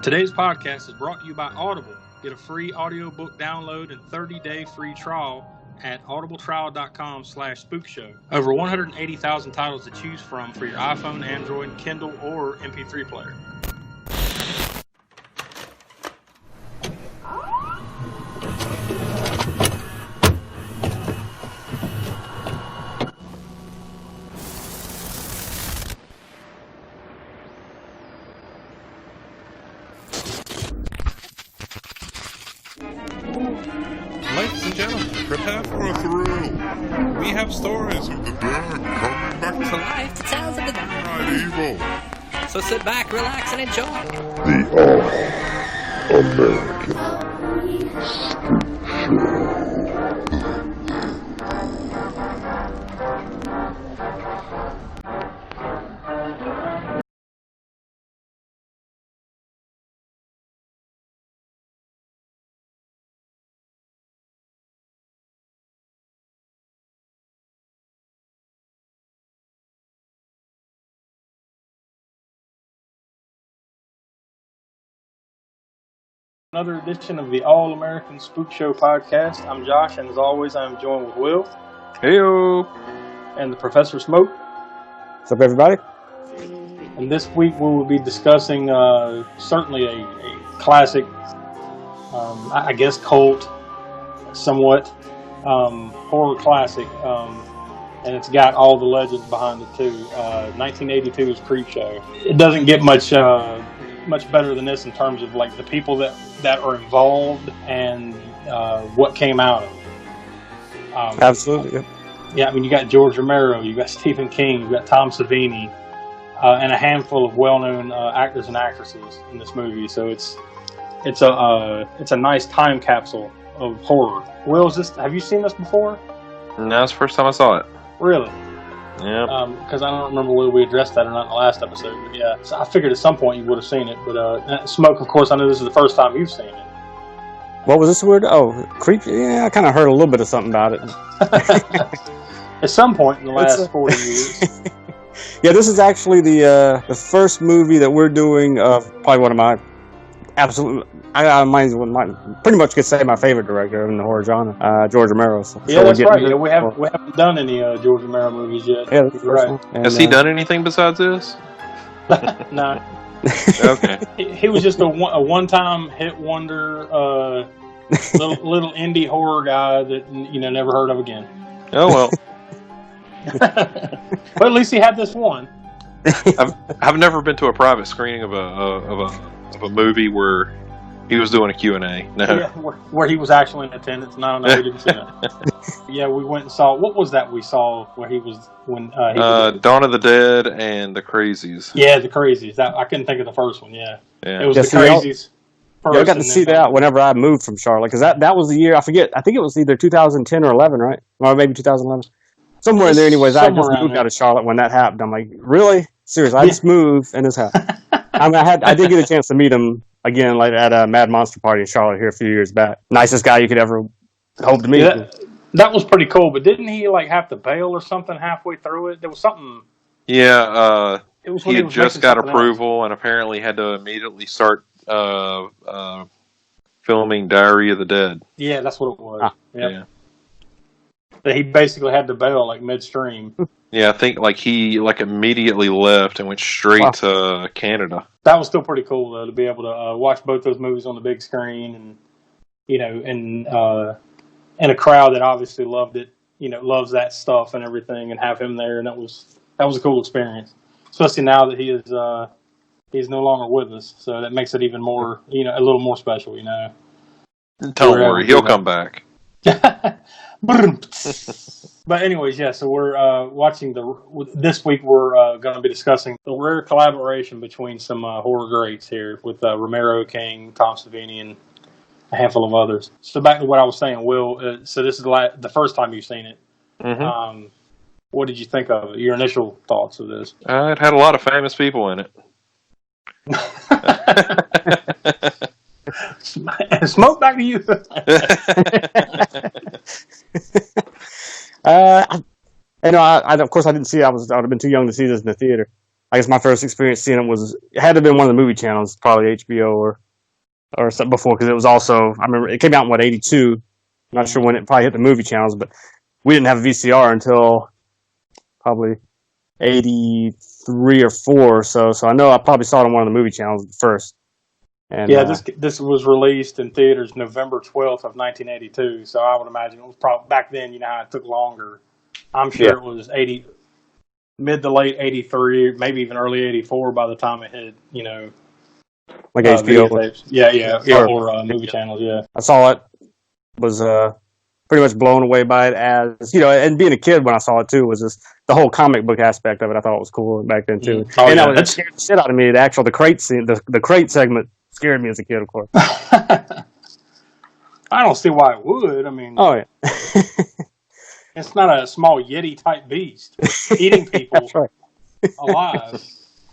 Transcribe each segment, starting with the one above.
Today's podcast is brought to you by Audible. Get a free audiobook download and 30-day free trial at audibletrial.com/spookshow. Over 180,000 titles to choose from for your iPhone, Android, Kindle, or MP3 player. Ladies and gentlemen, prepare for a thrill. We have stories of the dead coming back to life. Tales of the Right evil. So sit back, relax, and enjoy. The All-American Spookshow. Another edition of the All-American Spookshow Podcast. I'm Josh, and as always, I'm joined with Will. Heyo! And the Professor Smoke. What's up, everybody? And this week we will be discussing certainly a classic, I guess cult, somewhat, horror classic. And it's got all the legends behind it, too. 1982's Creepshow. It doesn't get much better than this in terms of like the people that are involved and what came out of it. Absolutely, yep. Yeah, I mean, you got George Romero, you got Stephen King, you got Tom Savini, and a handful of well-known actors and actresses in this movie. So it's a nice time capsule of horror. Will, have you seen this before? No, it's the first time I saw it. Really? Yeah. Because I don't remember whether we addressed that or not in the last episode. But yeah, so I figured at some point you would have seen it. But Smoke, of course, I know this is the first time you've seen it. What was this word? Oh, creep. Yeah, I kind of heard a little bit of something about it. At some point in the last 40 years. Yeah, this is actually the first movie that we're doing of probably one of my absolute. I pretty much could say my favorite director in the horror genre, George Romero. So that's right. Yeah, we haven't done any George Romero movies yet. Yeah, that's right. Has he done anything besides this? No. Okay. He was just a one-time hit wonder, little indie horror guy that never heard of again. Oh well. But at least he had this one. I've never been to a private screening of a movie where he was doing a Q&A. No. Yeah, where he was actually in attendance. No, we didn't see that. Yeah, we went and saw. What was that we saw where he was when? Dawn of the Dead and The Crazies. Yeah, The Crazies. I couldn't think of the first one. Yeah. Yeah. It was Yeah, The Crazies. Yeah, I got to see that whenever I moved from Charlotte, because that was the year, I forget, I think it was either 2010 or 11, right? Or maybe 2011. Somewhere in there anyways. I just moved out of Charlotte when that happened. I'm like, really? Seriously, I just moved and this happened. I did get a chance to meet him again like at a Mad Monster party in Charlotte here a few years back. Nicest guy you could ever hope to meet. Yeah, that was pretty cool, but didn't he have to bail or something halfway through it? There was something. Yeah, he had just got approval and apparently had to immediately start filming Diary of the Dead. Yeah, that's what it was. Yeah. He basically had to bail midstream. Yeah, I think he immediately left and went straight to Canada. That was still pretty cool though, to be able to watch both those movies on the big screen, and and a crowd that obviously loved it, loves that stuff and everything, and have him there, and that was a cool experience. Especially now that he's no longer with us, so that makes it even more, a little more special, Don't worry, he'll come back. But anyways, yeah, so we're watching this week we're going to be discussing the rare collaboration between some horror greats here with Romero, King, Tom Savini, and a handful of others. So back to what I was saying, Will, so this is the first time you've seen it. Mm-hmm. What did you think of it? Your initial thoughts of this? It had a lot of famous people in it. Smoke, back to you. I of course I didn't see it. I would have been too young to see this in the theater. I guess my first experience seeing it had to have been one of the movie channels, probably HBO or something before, because it was also, I remember it came out in 82. I'm not sure when it probably hit the movie channels, but we didn't have a VCR until probably 83 or 4 or so. So I know I probably saw it on one of the movie channels first. And, this was released in theaters November 12th of 1982. So I would imagine it was probably back then. You know how it took longer. I'm sure it was mid to late 83, maybe even early 84 by the time it hit. You know, like HBO. Or movie channels. Yeah, I saw it. Was pretty much blown away by it, as and being a kid when I saw it too, was just the whole comic book aspect of it. I thought was cool back then too. That scared the shit out of me. The crate scene, the crate segment scared me as a kid, of course. I don't see why it would. I mean, it's not a small Yeti type beast eating people That's right. alive.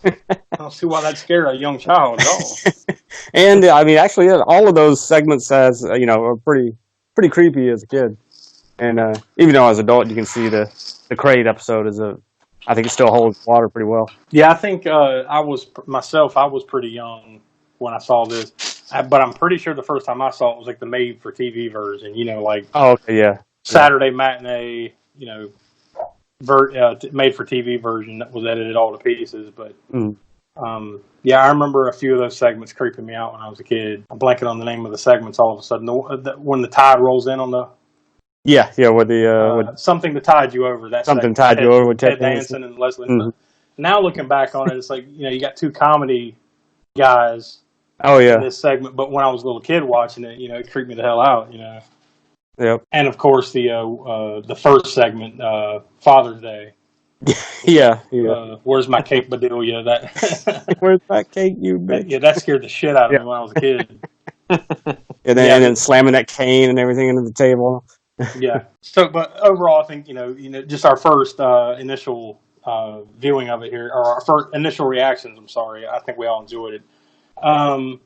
I don't see why that scared a young child at all. And I mean, actually, all of those segments are pretty creepy as a kid. And even though as an adult you can see the crate episode I think it still holds water pretty well. Yeah, I think I was pretty young when I saw this, but I'm pretty sure the first time I saw it was like the made for TV version. Saturday matinee, made for TV version that was edited all to pieces. But I remember a few of those segments creeping me out when I was a kid. I'm blanking on the name of the segments all of a sudden. When the tide rolls in on the with the something to tide you over. That something tied you over with Ted Danson and Leslie. Now looking back on it, it's like you got two comedy guys. Oh yeah. In this segment, but when I was a little kid watching it, it creeped me the hell out. Yep. And of course the first segment, Father's Day. Yeah. Where's my cake, Bedelia? That. Where's my cake, you bitch? Yeah, that scared the shit out of me when I was a kid. And then slamming that cane and everything into the table. Yeah. So, but overall, I think just our first initial viewing of it here, or our first initial reactions. I'm sorry. I think we all enjoyed it. So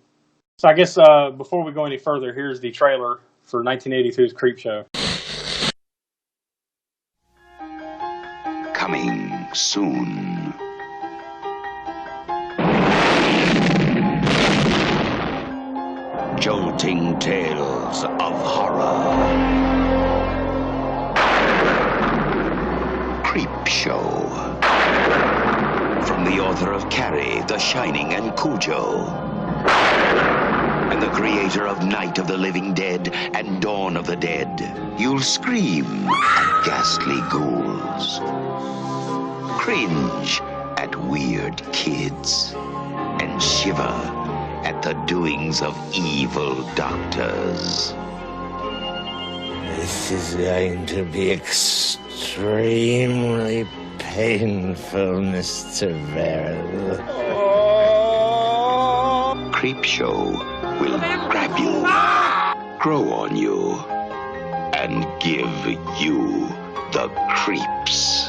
I guess before we go any further, here's the trailer for 1982's Creepshow. Coming soon. Jolting tales of horror. Creepshow. From the author of Carrie, The Shining, and Cujo. And the creator of Night of the Living Dead and Dawn of the Dead. You'll scream at ghastly ghouls. Cringe at weird kids. And shiver at the doings of evil doctors. This is going to be extremely painful, Mr. Verrill. Creepshow will grab you, grow on you, and give you the creeps.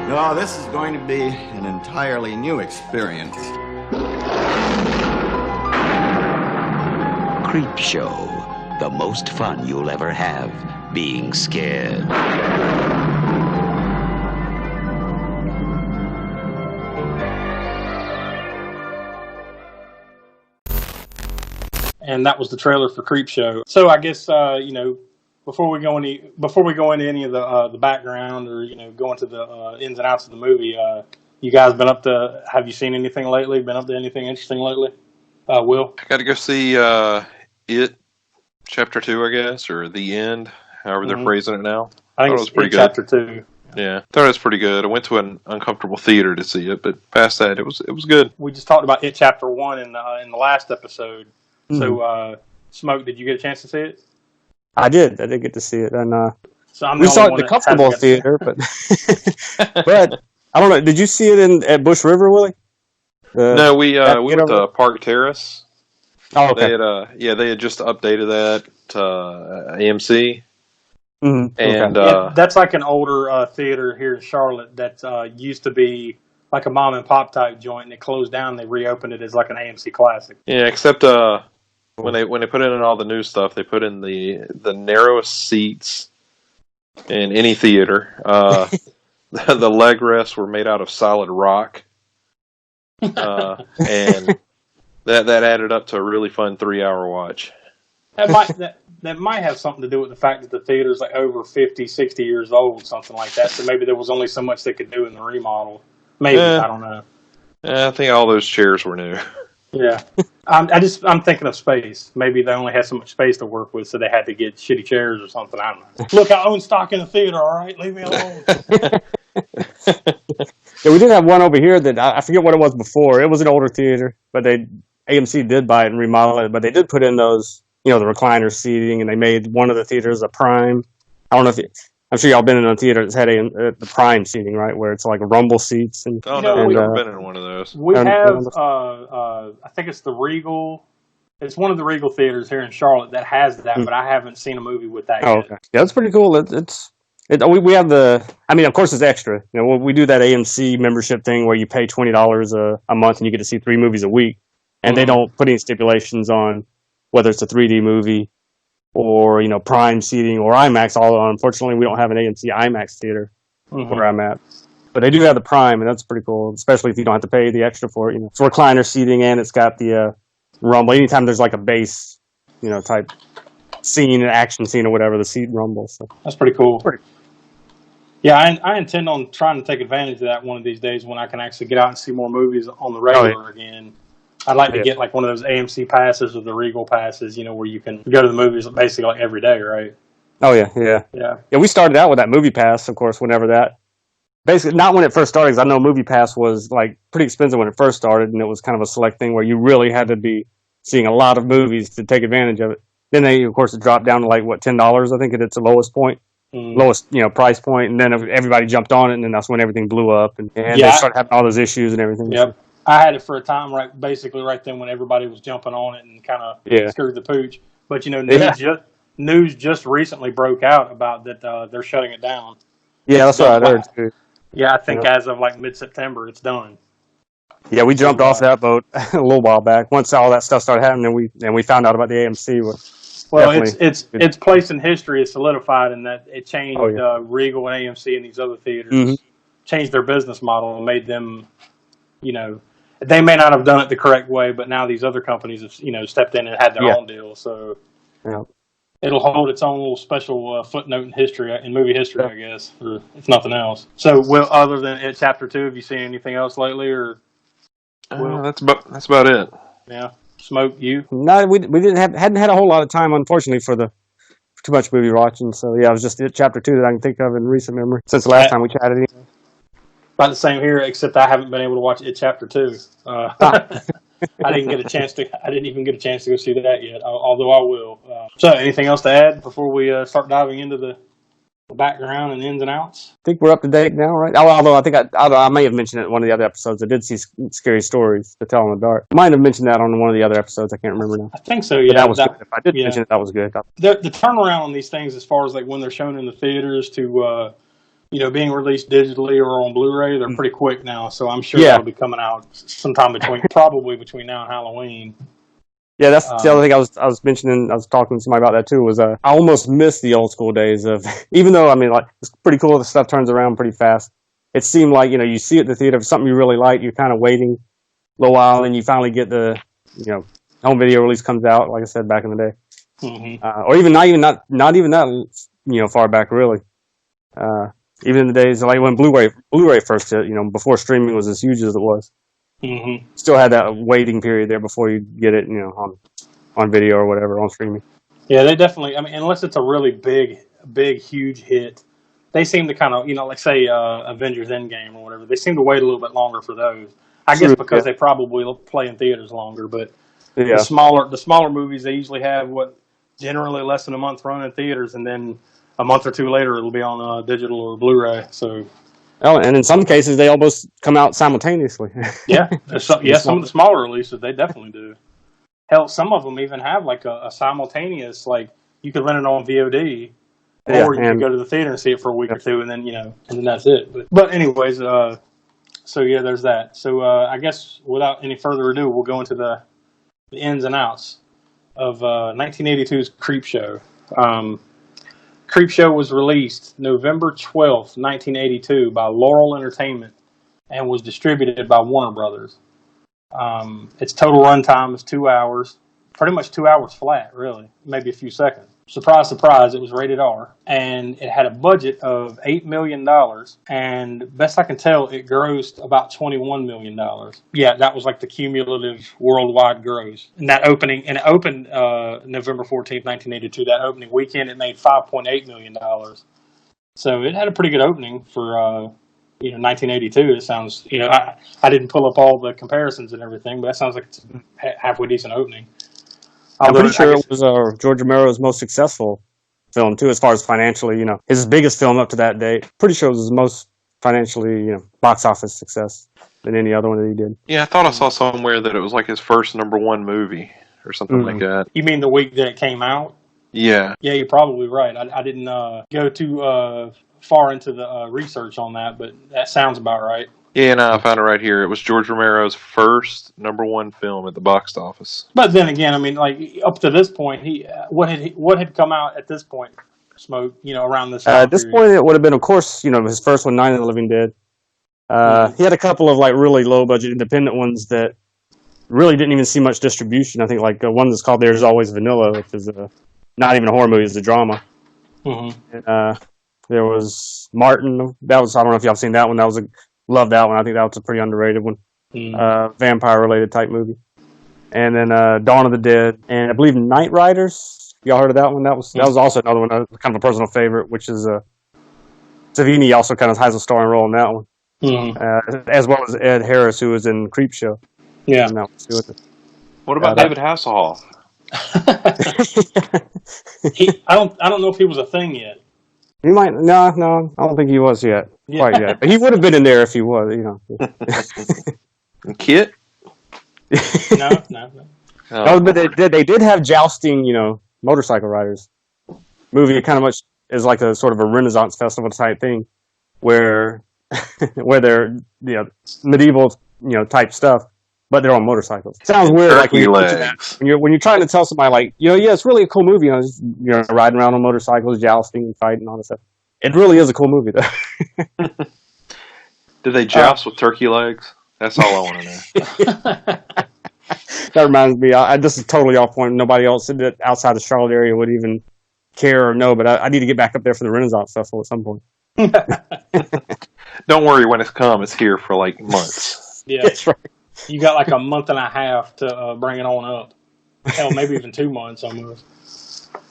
No, this is going to be an entirely new experience. Creepshow, the most fun you'll ever have being scared. And that was the trailer for Creepshow. So I guess before we go into any of the background or go into the ins and outs of the movie, you guys have you seen anything lately? Been up to anything interesting lately? Will? I got to go see It Chapter 2, I guess, or The End, however they're phrasing it now. I think it was pretty good. Chapter 2. Yeah, thought it was pretty good. I went to an uncomfortable theater to see it, but past that, it was good. We just talked about It Chapter 1 in the last episode. So, Smoke, did you get a chance to see it? I did get to see it, and so we saw it in the comfortable theater, but but I don't know. Did you see it at Bush River, Willie? No, we went to Park Terrace. Oh, okay. They had just updated that to AMC. Mm-hmm. And that's like an older theater here in Charlotte that used to be like a mom and pop type joint, and it closed down. They reopened it as like an AMC Classic. Yeah, except when they put in all the new stuff, they put in the narrowest seats in any theater. The leg rests were made out of solid rock, and that added up to a really fun 3-hour watch. That might have something to do with the fact that the theater's like over 50, 60 years old, something like that. So maybe there was only so much they could do in the remodel. Maybe, I don't know. I think all those chairs were new. Yeah, I'm thinking of space. Maybe they only had so much space to work with, so they had to get shitty chairs or something. I don't know. Look, I own stock in the theater. All right, leave me alone. Yeah, we did have one over here that I forget what it was before. It was an older theater, but AMC did buy it and remodel it. But they did put in those, the recliner seating, and they made one of the theaters a prime. I don't know I'm sure y'all been in a theater that's had the prime seating, right, where it's like rumble seats. And oh no, we've never been in one of those. We have, I think it's the Regal. It's one of the Regal theaters here in Charlotte that has that, but I haven't seen a movie with that yet. Okay. Yeah, that's pretty cool. We have of course it's extra. We do that AMC membership thing where you pay $20 a month and you get to see 3 movies a week. And they don't put any stipulations on whether it's a 3D movie or, prime seating or IMAX, although unfortunately we don't have an AMC IMAX theater where I'm at. But they do have the prime, and that's pretty cool, especially if you don't have to pay the extra for it. It's recliner seating, and it's got the rumble. Anytime there's like a bass, type scene, an action scene or whatever, the seat rumbles. So. That's pretty cool. Yeah, I intend on trying to take advantage of that one of these days when I can actually get out and see more movies on the regular again. I'd like to get like one of those AMC passes or the Regal passes, where you can go to the movies basically like every day, right? Oh, yeah. We started out with that movie pass, of course, whenever that. Basically, not when it first started, because I know movie pass was like pretty expensive when it first started, and it was kind of a select thing where you really had to be seeing a lot of movies to take advantage of it. Then they, of course, it dropped down to like, $10, I think, at its lowest point. Lowest, price point, and then everybody jumped on it, and then that's when everything blew up, and they started having all those issues and everything. Yep. I had it for a time, right then when everybody was jumping on it and kind of screwed the pooch. But news just recently broke out about that they're shutting it down. Yeah, that's what I heard too. Yeah, I think as of like mid-September, it's done. Yeah, we jumped off that boat a little while back. Once all that stuff started happening, and we found out about the AMC. Well, its place in history is solidified in that it changed Regal and AMC and these other theaters changed their business model and made them, they may not have done it the correct way, but now these other companies have, stepped in and had their own deal. So it'll hold its own little special footnote in movie history, I guess, or if nothing else. So, other than it, Chapter 2, have you seen anything else lately, or? That's about it. Yeah. Smoke, you? No, we hadn't had a whole lot of time, unfortunately, for too much movie watching. So yeah, it was just Chapter 2 that I can think of in recent memory since the last time we chatted. About the same here, except I haven't been able to watch it Chapter 2. I didn't get a chance to. I didn't even get a chance to go see that yet. Although I will. So, anything else to add before we start diving into the background and ins and outs? I think we're up to date now, right? Although I think I may have mentioned it in one of the other episodes. I did see Scary Stories to Tell in the Dark. I might have mentioned that on one of the other episodes. I can't remember now. I think so. Yeah, but that was good. If I did mention it, that was good. The turnaround on these things, as far as like when they're shown in the theaters to being released digitally or on Blu-ray, they're pretty quick now. So I'm sure that'll be coming out sometime probably between now and Halloween. Yeah, that's the other thing I was mentioning. I was talking to somebody about that too. Was I almost missed the old school days of, even though it's pretty cool. The stuff turns around pretty fast. It seemed like you see it at the theater, if something you really like, you're kind of waiting a little while, and you finally get the home video release comes out. Like I said back in the day, or even not even that far back really. Even in the days like when Blu-ray first hit, before streaming was as huge as it was. Still had that waiting period there before you get it, on video or whatever, on streaming. Yeah, they definitely. Unless it's a really big, huge hit, they seem to kind of, like say Avengers Endgame or whatever. They seem to wait a little bit longer for those. I guess because they probably play in theaters longer. But the smaller movies, they usually have generally less than a month run in theaters, and then a month or two later it'll be on digital or Blu-ray. So. Oh, and in some cases, they almost come out simultaneously. Some of the smaller releases, they definitely do. Hell, some of them even have like a simultaneous, like you could rent it on VOD, or you could go to the theater and see it for a week or two, and then and then that's it. But anyways, so yeah, there's that. So I guess without any further ado, we'll go into the ins and outs of 1982's Creepshow. Creepshow was released November 12th, 1982 by Laurel Entertainment and was distributed by Warner Brothers. Its total runtime is 2 hours, pretty much 2 hours flat, really, maybe a few seconds. Surprise, surprise, it was rated R, and it had a budget of $8 million, and best I can tell, it grossed about $21 million. Yeah, that was like the cumulative worldwide gross. And it opened November 14th, 1982. That opening weekend, it made $5.8 million. So it had a pretty good opening for 1982. It sounds, I didn't pull up all the comparisons and everything, but that sounds like it's a halfway decent opening. I'm pretty sure it was George Romero's most successful film, too, as far as financially, his biggest film up to that date. Pretty sure it was his most financially, box office success than any other one that he did. Yeah, I thought I saw somewhere that it was like his first #1 movie or something like that. You mean the week that it came out? Yeah. Yeah, you're probably right. I didn't go too far into the research on that, but that sounds about right. Yeah, no, I found it right here. It was George Romero's first #1 film at the box office. But then again, I mean, like up to this point, what had come out at this point? Smoke, around this time at this period. point, it would have been, of course, his first one, Night of the Living Dead. He had a couple of like really low budget independent ones that really didn't even see much distribution. I think like one that's called There's Always Vanilla, which is not even a horror movie; it's a drama. Mm-hmm. And, there was Martin. That was, I don't know if y'all seen that one. Love that one. I think that was a pretty underrated one. Vampire-related type movie. And then Dawn of the Dead. And I believe Night Riders. Y'all heard of that one? That was also another one, kind of a personal favorite, which is Savini also kind of has a starring role in that one. Mm-hmm. As well as Ed Harris, who was in Creepshow. Yeah. What about David Hasselhoff? I don't know if he was a thing yet. He might. No, I don't think he was yet. Quite yet. But he would have been in there if he was, Kit? No. No, but they did have jousting, motorcycle riders. Movie kind of much is like a sort of a Renaissance festival type thing, where they're medieval type stuff, but they're on motorcycles. Sounds weird, like when you're trying to tell somebody like it's really a cool movie. You're riding around on motorcycles, jousting and fighting and all this stuff. It really is a cool movie, though. Did they joust with turkey legs? That's all I want to know. That reminds me, this is totally off point. Nobody else outside the Charlotte area would even care or know, but I need to get back up there for the Renaissance Festival at some point. Don't worry, when it's come, it's here for like months. Yeah, that's right. You got like a month and a half to bring it on up. Hell, maybe even 2 months almost.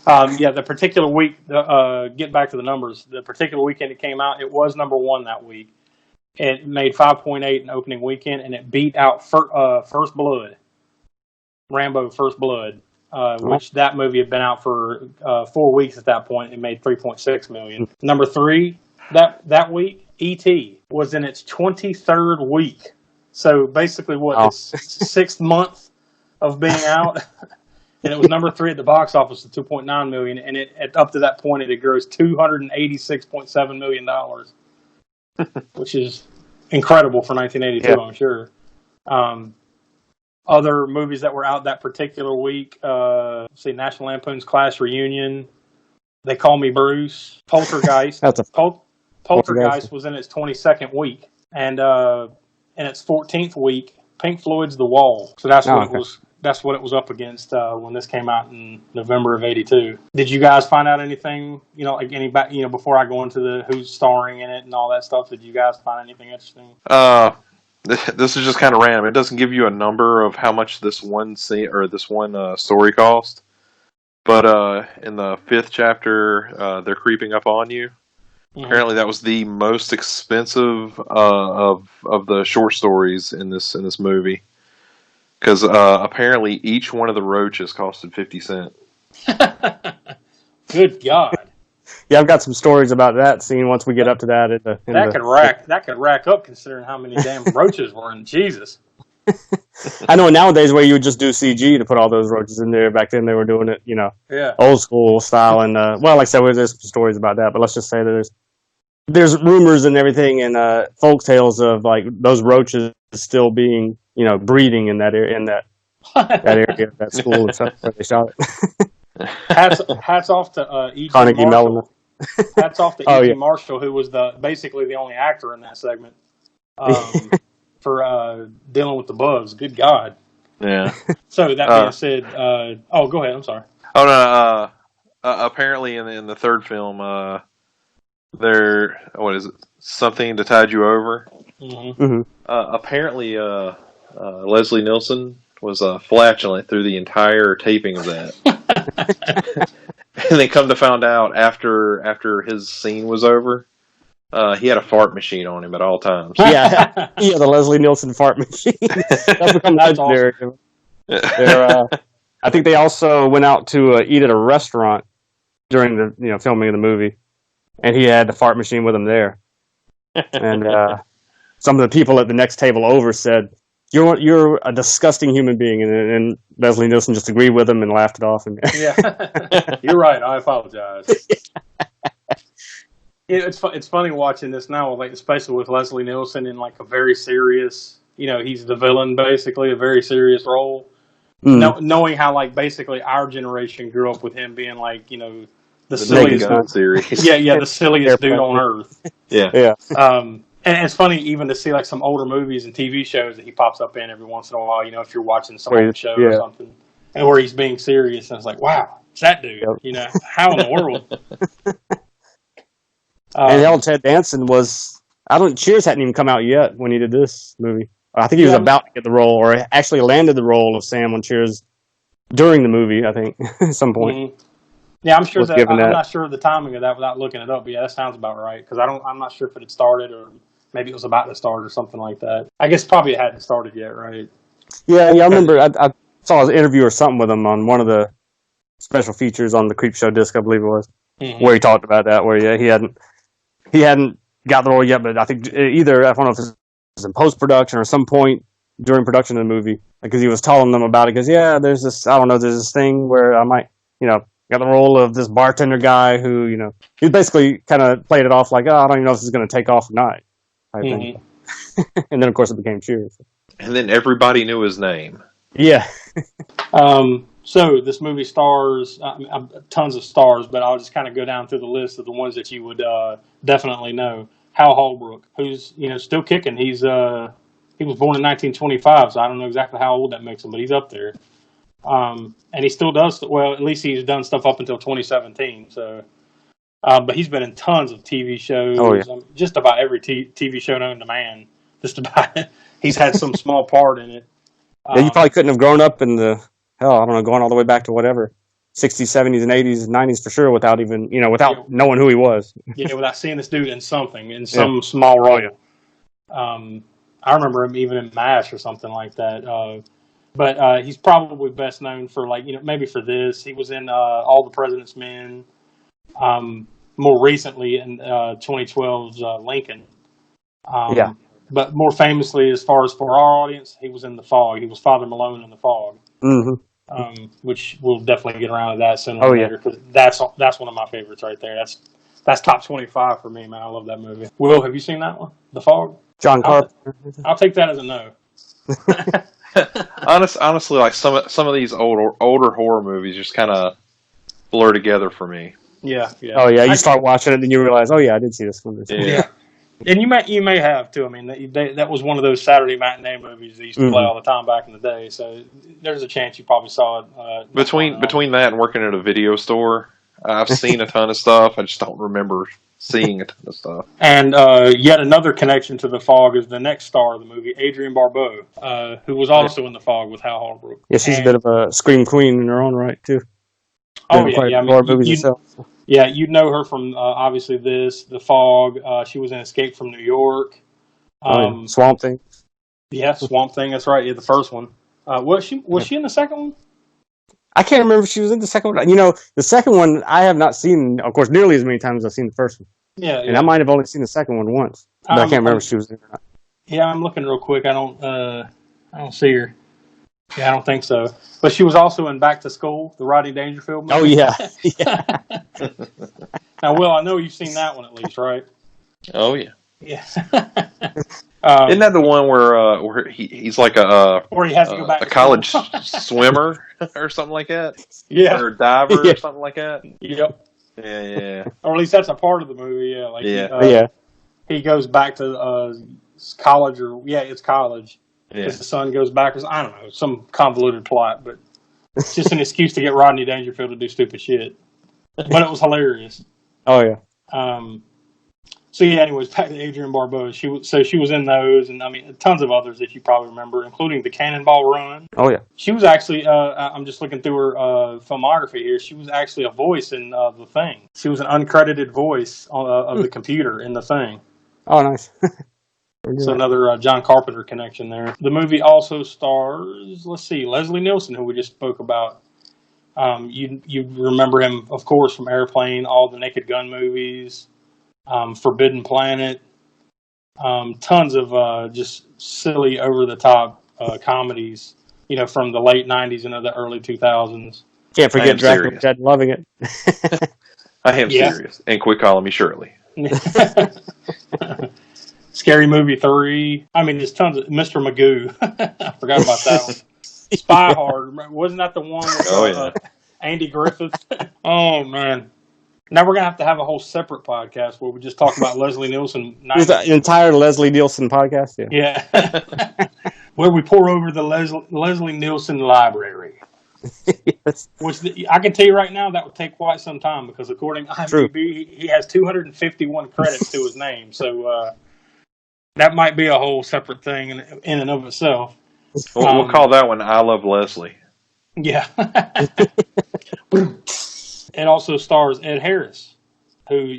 The particular week, get back to the numbers, the particular weekend it came out, it was #1 that week. It made 5.8 in opening weekend, and it beat out First Blood, Rambo First Blood, which that movie had been out for 4 weeks at that point. It made $3.6 million. #3 that week, E.T. was in its 23rd week. So basically, its 6th month of being out, and it was #3 at the box office at $2.9 million, and up to that point, it had grossed $286.7 million, which is incredible for 1982, yeah. I'm sure. Other movies that were out that particular week, National Lampoon's Class Reunion, They Call Me Bruce, Poltergeist. Poltergeist was in its 22nd week, and in its 14th week, Pink Floyd's The Wall. So that's what it was. That's what it was up against when this came out in November of '82. Did you guys find out anything? Before I go into the who's starring in it and all that stuff. Did you guys find anything interesting? This is just kind of random. It doesn't give you a number of how much this one scene or this one story cost. But in the 5th chapter, they're creeping up on you. Mm-hmm. Apparently, that was the most expensive of the short stories in this movie, because apparently each one of the roaches costed 50 cents. Good God! Yeah, I've got some stories about that scene once we get up to that. That could rack up considering how many damn roaches were in Jesus. I know nowadays where you would just do CG to put all those roaches in there. Back then they were doing it, old school style. And like I said, there's some stories about that. But let's just say that there's rumors and everything and folk tales of like those roaches still being, breeding in that area, that area, that school and stuff where they shot it. Hats off to E.G. Carnegie Mellon. Hats off to Oh, E.T. yeah. Marshall, who was basically the only actor in that segment for dealing with the bugs. Good God. Yeah. So that being said, go ahead. I'm sorry. Oh no. Apparently, in the third film, what is it? Something to Tide You Over. Mm-hmm. Mm-hmm. Apparently, Leslie Nielsen was flatulent through the entire taping of that. And they come to find out after his scene was over, he had a fart machine on him at all times. Yeah, the Leslie Nielsen fart machine. That's become legendary. Awesome. I think they also went out to eat at a restaurant during the filming of the movie, and he had the fart machine with him there. And some of the people at the next table over said, "You're a disgusting human being," and Leslie Nielsen just agreed with him and laughed it off. Yeah, you're right. I apologize. It's funny watching this now, like especially with Leslie Nielsen in like a very serious, he's the villain basically, a very serious role. Knowing how like basically our generation grew up with him being like the silliest series. yeah, the silliest dude on earth. Yeah. And it's funny even to see like some older movies and TV shows that he pops up in every once in a while. If you're watching some old show or something, and where he's being serious, and it's like, wow, it's that dude. Yep. How in the world? And hell, Ted Danson Cheers hadn't even come out yet when he did this movie. I think he was about to get the role, or actually landed the role of Sam on Cheers during the movie, I think, at some point. Mm-hmm. Yeah, I'm sure I'm not sure of the timing of that without looking it up, but yeah, that sounds about right, because I'm not sure if it had started, or maybe it was about to start or something like that. I guess probably it hadn't started yet, right? Yeah, I remember I saw an interview or something with him on one of the special features on the Creepshow disc, I believe it was, where he talked about that, where he hadn't got the role yet, but I think either, I don't know if it was in post-production or some point during production of the movie, because he was telling them about it, because there's this thing where I might, got the role of this bartender guy who, he basically kind of played it off like, I don't even know if this is going to take off or not, type thing. And then, of course, it became Cheers. And then everybody knew his name. Yeah. So this movie stars tons of stars, but I'll just kind of go down through the list of the ones that you would definitely know. Hal Holbrook, who's still kicking. He was born in 1925, so I don't know exactly how old that makes him, but he's up there. And he still does well. At least he's done stuff up until 2017. So, but he's been in tons of TV shows. Oh, yeah. Just about every TV show known to man. Just about. He's had some small part in it. You probably couldn't have grown up in the going all the way back to whatever 60s, 70s, and 80s, 90s for sure, without even without knowing who he was. Yeah, without seeing this dude in some small role. I remember him even in MASH or something like that. But he's probably best known for maybe for this. He was in All the President's Men. More recently in 2012's Lincoln. But more famously, as far as for our audience, he was in The Fog. He was Father Malone in The Fog. Mm-hmm. Which we'll definitely get around to that sooner or later, because that's one of my favorites right there. That's top 25 for me, man. I love that movie. Will, have you seen that one, The Fog? John Carpenter. I'll take that as a no. Honestly, like some of these older horror movies just kind of blur together for me. Yeah. Oh yeah, you start watching it, and you realize, oh yeah, I did see this one. Yeah. And you may have too. I mean, that was one of those Saturday matinee movies they used to play all the time back in the day. So there's a chance you probably saw it. Between that and working at a video store, I've seen a ton of stuff. I just don't remember seeing a ton of stuff. And yet another connection to The Fog is the next star of the movie, Adrienne Barbeau, who was also in The Fog with Hal Holbrook. Yeah, she's a bit of a scream queen in her own right too. Oh yeah. I mean, yeah, you'd know her from obviously The Fog. She was in Escape from New York. Swamp Thing. Yeah, Swamp Thing. That's right. Yeah, the first one. Was she in the second one? I can't remember if she was in the second one. The second one I have not seen, of course, nearly as many times as I've seen the first one. Yeah. And I might have only seen the second one once, but I can't remember if she was in or not. Yeah, I'm looking real quick. I don't see her. Yeah, I don't think so. But she was also in Back to School, the Rodney Dangerfield movie. Oh, yeah. Now, Will, I know you've seen that one at least, right? Oh, yeah. Yeah. Isn't that the one where he's like where he has to go back a college swimmer or something like that? Yeah. Or a diver or something like that? Yep. Yeah. Or at least that's a part of the movie. Yeah, like Yeah. he goes back to college, it's college. Yeah. Because the son goes backwards. I don't know, some convoluted plot, but it's just an excuse to get Rodney Dangerfield to do stupid shit. But it was hilarious. Oh yeah. So yeah, anyways, back to Adrienne Barbeau. She was in those, and I mean, tons of others that you probably remember, including the Cannonball Run. Oh yeah. She was actually. I'm just looking through her filmography here. She was actually a voice in The Thing. She was an uncredited voice of the computer in The Thing. Oh, nice. So another John Carpenter connection there. The movie also stars, Leslie Nielsen, who we just spoke about. You remember him, of course, from Airplane, all the Naked Gun movies. Forbidden Planet, tons of just silly, over-the-top comedies, from the late 90s into the early 2000s. Can't forget Dracula Dead, loving it. I am serious. And quit calling me Shirley. Scary Movie 3. I mean, there's tons of Mr. Magoo. I forgot about that one. Spy Hard. Wasn't that the one with Andy Griffith? Oh, man. Now we're going to have a whole separate podcast where we just talk about Leslie Nielsen. The entire Leslie Nielsen podcast? Yeah. Where we pour over the Leslie Nielsen library. Yes. Which I can tell you right now, that would take quite some time because according to IMDb, he has 251 credits to his name. So that might be a whole separate thing in and of itself. We'll call that one I Love Leslie. Yeah. It also stars Ed Harris, who,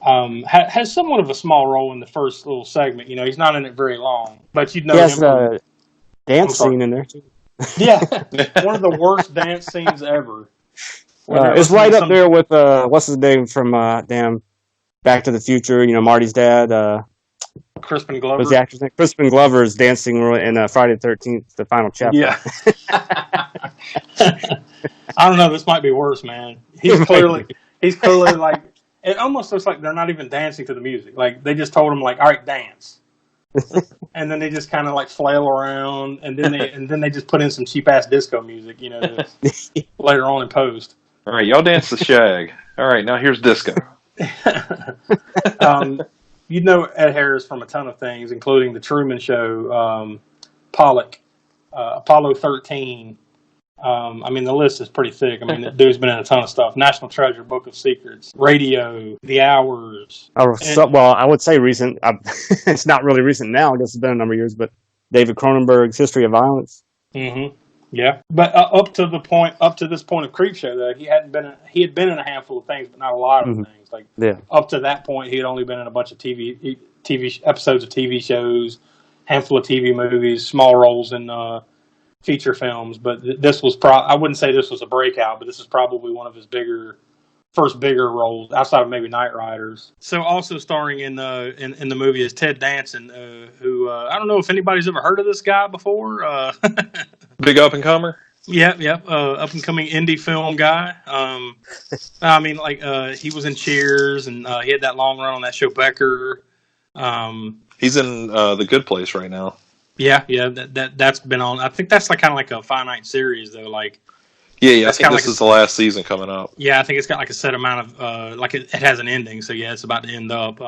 has somewhat of a small role in the first little segment. He's not in it very long, but you'd know he has him. a dance scene in there, too. Yeah, one of the worst dance scenes ever. It's right up there with, what's his name from, Back to the Future, Marty's dad. Crispin Glover. What's the actor's name? Crispin Glover's dancing in Friday the 13th, the final chapter. Yeah. I don't know. This might be worse, man. He's clearly like, it almost looks like they're not even dancing to the music. Like they just told him, like, all right, dance, and then they just kind of like flail around, and then they just put in some cheap ass disco music, later on in post. All right, y'all dance the shag. All right, now here's disco. You'd know Ed Harris from a ton of things, including The Truman Show, Pollock, Apollo 13. I mean, the list is pretty thick. I mean, the dude's been in a ton of stuff. National Treasure, Book of Secrets, Radio, The Hours. Well, I would say recent. It's not really recent now. I guess it's been a number of years, but David Cronenberg's History of Violence. Mm-hmm. Yeah, but up to this point of Creepshow, though, he had been in a handful of things, but not a lot of things. Like up to that point, he had only been in a bunch of TV episodes of TV shows, handful of TV movies, small roles in feature films. But this was I wouldn't say this was a breakout, but this is probably one of his first bigger roles outside of maybe Knight Riders. So also starring in the movie is Ted Danson, who I don't know if anybody's ever heard of this guy before. Big up and comer. Yep. Up and coming indie film guy. I mean, like he was in Cheers, and he had that long run on that show Becker. He's in The Good Place right now. Yeah. That's been on. I think that's kind of like a finite series though. Like. Yeah. I think this is the last season coming up. Yeah, I think it's got like a set amount of it has an ending. So yeah, it's about to end up.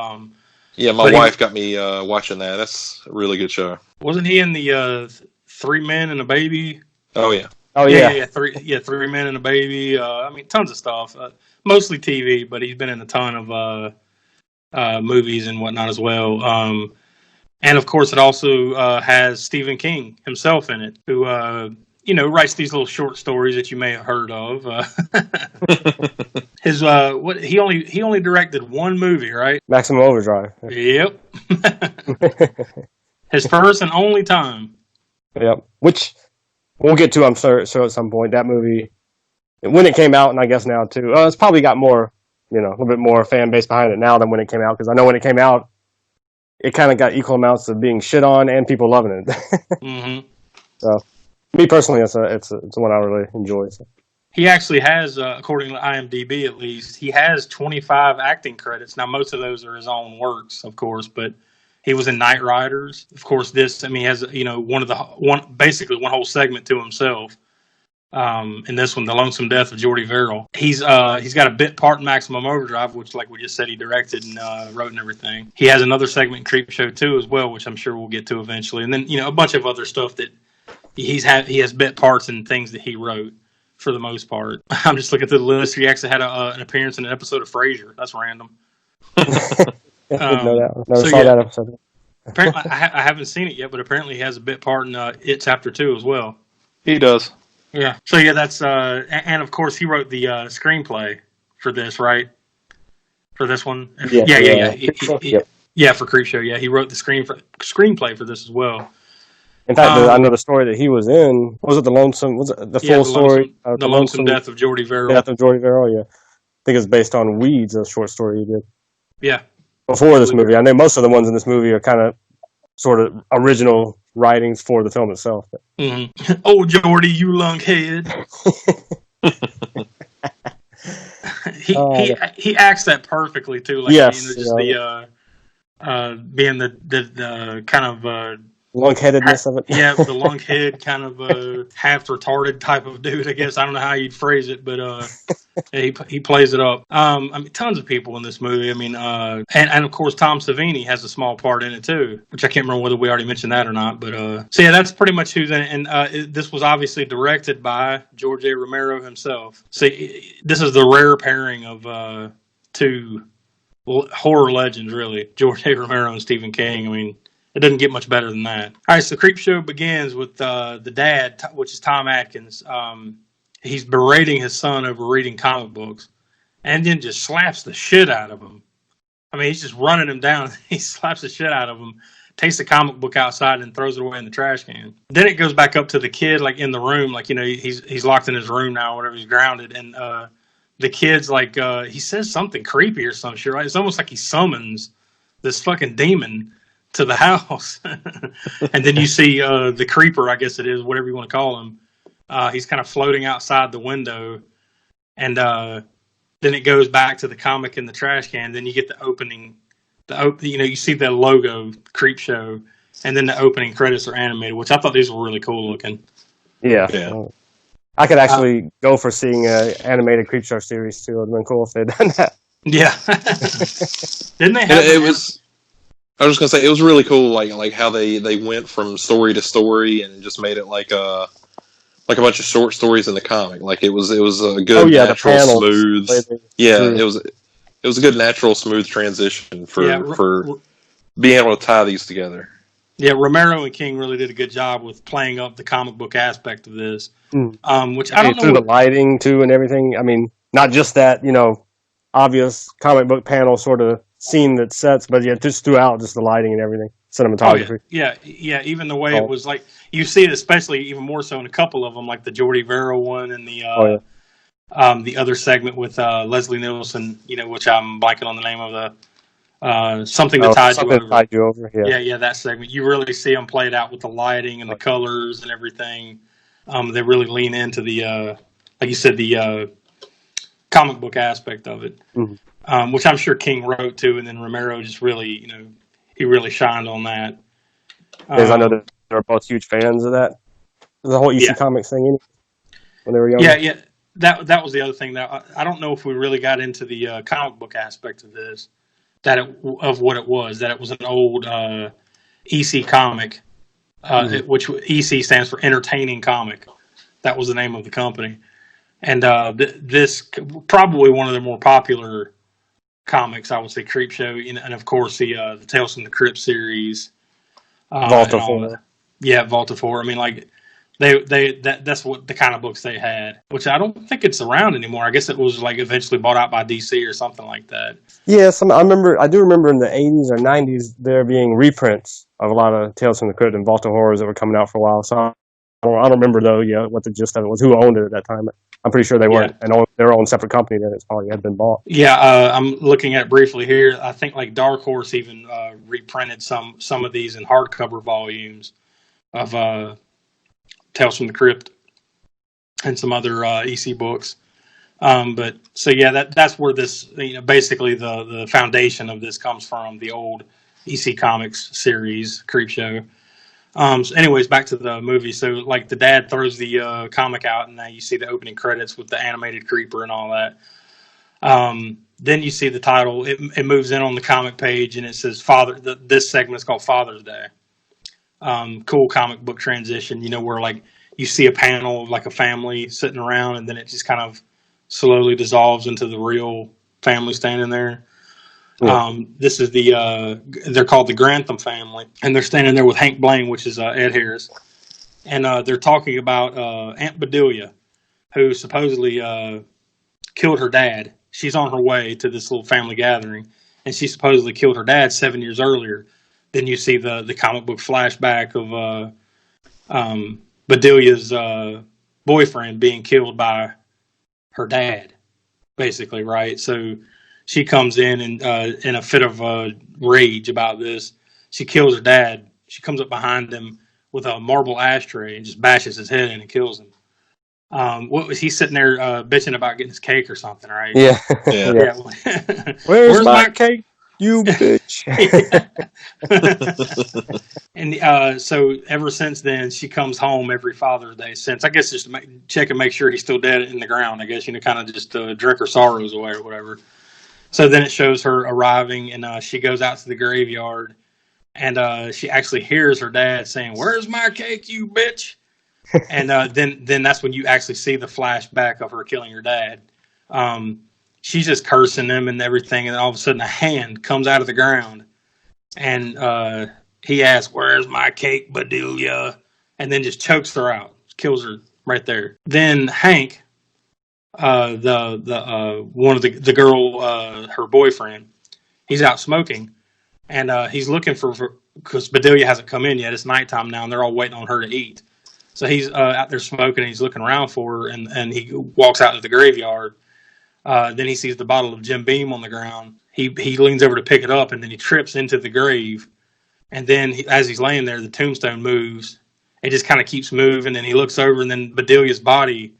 Yeah, my wife got me watching that. That's a really good show. Wasn't he in the 3 Men and a Baby? Oh yeah. Oh yeah. 3 Men and a Baby. I mean, tons of stuff. Mostly TV, but he's been in a ton of movies and whatnot as well. And of course, it also has Stephen King himself in it, who writes these little short stories that you may have heard of. He only directed one movie, right? Maximum Overdrive. Yep. His first and only time. Yep. Which we'll get to, I'm sure, at some point. That movie, when it came out, and I guess now too, it's probably got more, a little bit more fan base behind it now than when it came out. Because I know when it came out, it kind of got equal amounts of being shit on and people loving it. Mm-hmm. So, me personally, it's one I really enjoy. So. He actually has, according to IMDb at least, he has 25 acting credits. Now, most of those are his own works, of course, but he was in Knight Riders. Of course, he has basically one whole segment to himself. In this one, The Lonesome Death of Jordy Verrill. He's got a bit part in Maximum Overdrive, which, like we just said, he directed and wrote and everything. He has another segment in Creepshow 2 as well, which I'm sure we'll get to eventually. And then, a bunch of other stuff that he has bit parts and things that he wrote for the most part. I'm just looking through the list. He actually had an appearance in an episode of Frasier. That's random. I didn't know that. Never saw that episode. Apparently, I haven't seen it yet, but apparently he has a bit part in It Chapter 2 as well. He does. Yeah. So that's and of course he wrote the screenplay for this, right? For this one. Yeah. For Creepshow. Yeah, he wrote the screenplay for this as well. In fact, I know the story that he was in. Was it the Lonesome? Was it the full story? The Lonesome Death of Jordy Verrill. Death of Jordy Verrill. Yeah, I think it's based on Weeds, a short story he did. Yeah. Before this movie, I know most of the ones in this movie are kind of sort of original writings for the film itself. Mm-hmm. Oh, Jordy, you lunkhead. he acts that perfectly too. Like, yes, being the kind of lunk-headedness of it. Yeah, the lunk-head kind of half retarded type of dude. I guess I don't know how you'd phrase it, but he plays it up. I mean, tons of people in this movie. I mean, and of course Tom Savini has a small part in it too, which I can't remember whether we already mentioned that or not. But so yeah, that's pretty much who's in it. And this was obviously directed by George A. Romero himself. See, this is the rare pairing of two horror legends, really, George A. Romero and Stephen King. I mean, it doesn't get much better than that. All right, so Creepshow begins with the dad, which is Tom Atkins. He's berating his son over reading comic books and then just slaps the shit out of him. I mean, he's just running him down. He slaps the shit out of him, takes the comic book outside and throws it away in the trash can. Then it goes back up to the kid, like in the room, like, he's locked in his room now, or whatever, he's grounded. And the kid's like, he says something creepy or some shit, right? It's almost like he summons this fucking demon to the house. And then you see the creeper, I guess it is, whatever you want to call him. He's kind of floating outside the window. And then it goes back to the comic in the trash can. Then you get the opening. You see the logo, Creepshow, and then the opening credits are animated, which I thought these were really cool looking. Yeah. I could actually go for seeing an animated Creepshow series, too. It would have been cool if they'd done that. Yeah. Didn't they have I was just gonna say it was really cool, like how they went from story to story and just made it like a bunch of short stories in the comic. Like it was a good natural smooth. It was a good natural smooth transition for being able to tie these together. Yeah, Romero and King really did a good job with playing up the comic book aspect of this, which I don't know through the lighting too and everything. I mean, not just that obvious comic book panel sort of scene that sets, but just throughout, just the lighting and everything, cinematography. Oh, yeah. Even the way it was, like, you see it especially even more so in a couple of them, like the Jordy Verrill one and the other segment with Leslie Nielsen, which I'm blanking on the name of the Something That Tied You Over. Yeah, that segment. You really see them played out with the lighting and the colors and everything. They really lean into the, like you said, the comic book aspect of it. Mm-hmm. Which I'm sure King wrote too, and then Romero just really, he really shined on that. Because I know that they're both huge fans of that. The whole EC Comics thing, when they were young. Yeah. That was the other thing. That I don't know if we really got into the comic book aspect of this, of what it was. That it was an old EC comic, which EC stands for Entertaining Comic. That was the name of the company, and this probably one of the more popular comics, I would say, Creepshow, and of course the Tales from the Crypt series, Vault of Horror. Yeah, Vault of Horror. I mean, like that's what the kind of books they had, which I don't think it's around anymore. I guess it was like eventually bought out by DC or something like that. Yes, I do remember in the 80s or 90s there being reprints of a lot of Tales from the Crypt and Vault of Horrors that were coming out for a while. So I don't remember though. Yeah, what the gist of it was, who owned it at that time. I'm pretty sure they weren't their own separate company. Then it's probably had been bought. Yeah, I'm looking at it briefly here. I think like Dark Horse even reprinted some of these in hardcover volumes of Tales from the Crypt and some other EC books. But so yeah, that's where this basically the foundation of this comes from, the old EC Comics series Creepshow. So anyways, back to the movie. So like the dad throws the comic out, and now you see the opening credits with the animated creeper and all that. Then you see the title. It moves in on the comic page, and it says Father. This segment is called Father's Day. Cool comic book transition. You know, where like you see a panel of like a family sitting around, and then it just kind of slowly dissolves into the real family standing there. Yeah. This is they're called the Grantham family, and they're standing there with Hank Blaine, which is Ed Harris, and they're talking about Aunt Bedelia, who supposedly killed her dad. She's on her way to this little family gathering, and she supposedly killed her dad 7 years earlier. Then you see the comic book flashback of Bedelia's boyfriend being killed by her dad, basically, right? So she comes in and in a fit of rage about this. She kills her dad. She comes up behind him with a marble ashtray and just bashes his head in and kills him. What was he sitting there bitching about getting his cake or something, right? Yeah. Where's my cake, you bitch? And so ever since then, she comes home every Father's Day since. I guess just to check and make sure he's still dead in the ground. I guess, kind of just drink her sorrows away or whatever. So then it shows her arriving, and she goes out to the graveyard, and she actually hears her dad saying, "Where's my cake, you bitch?" And then that's when you actually see the flashback of her killing her dad. She's just cursing him and everything, and then all of a sudden a hand comes out of the ground, and he asks, "Where's my cake, Bedelia?" And then just chokes her out, kills her right there. Then Hank, the one of the girl, her boyfriend, he's out smoking, and he's looking for because Bedelia hasn't come in yet. It's nighttime now, and they're all waiting on her to eat. So he's out there smoking, and he's looking around for her, and he walks out to the graveyard. Then he sees the bottle of Jim Beam on the ground. He leans over to pick it up, and then he trips into the grave. And then as he's laying there, the tombstone moves. It just kind of keeps moving, and he looks over, and then Aunt Bedelia's body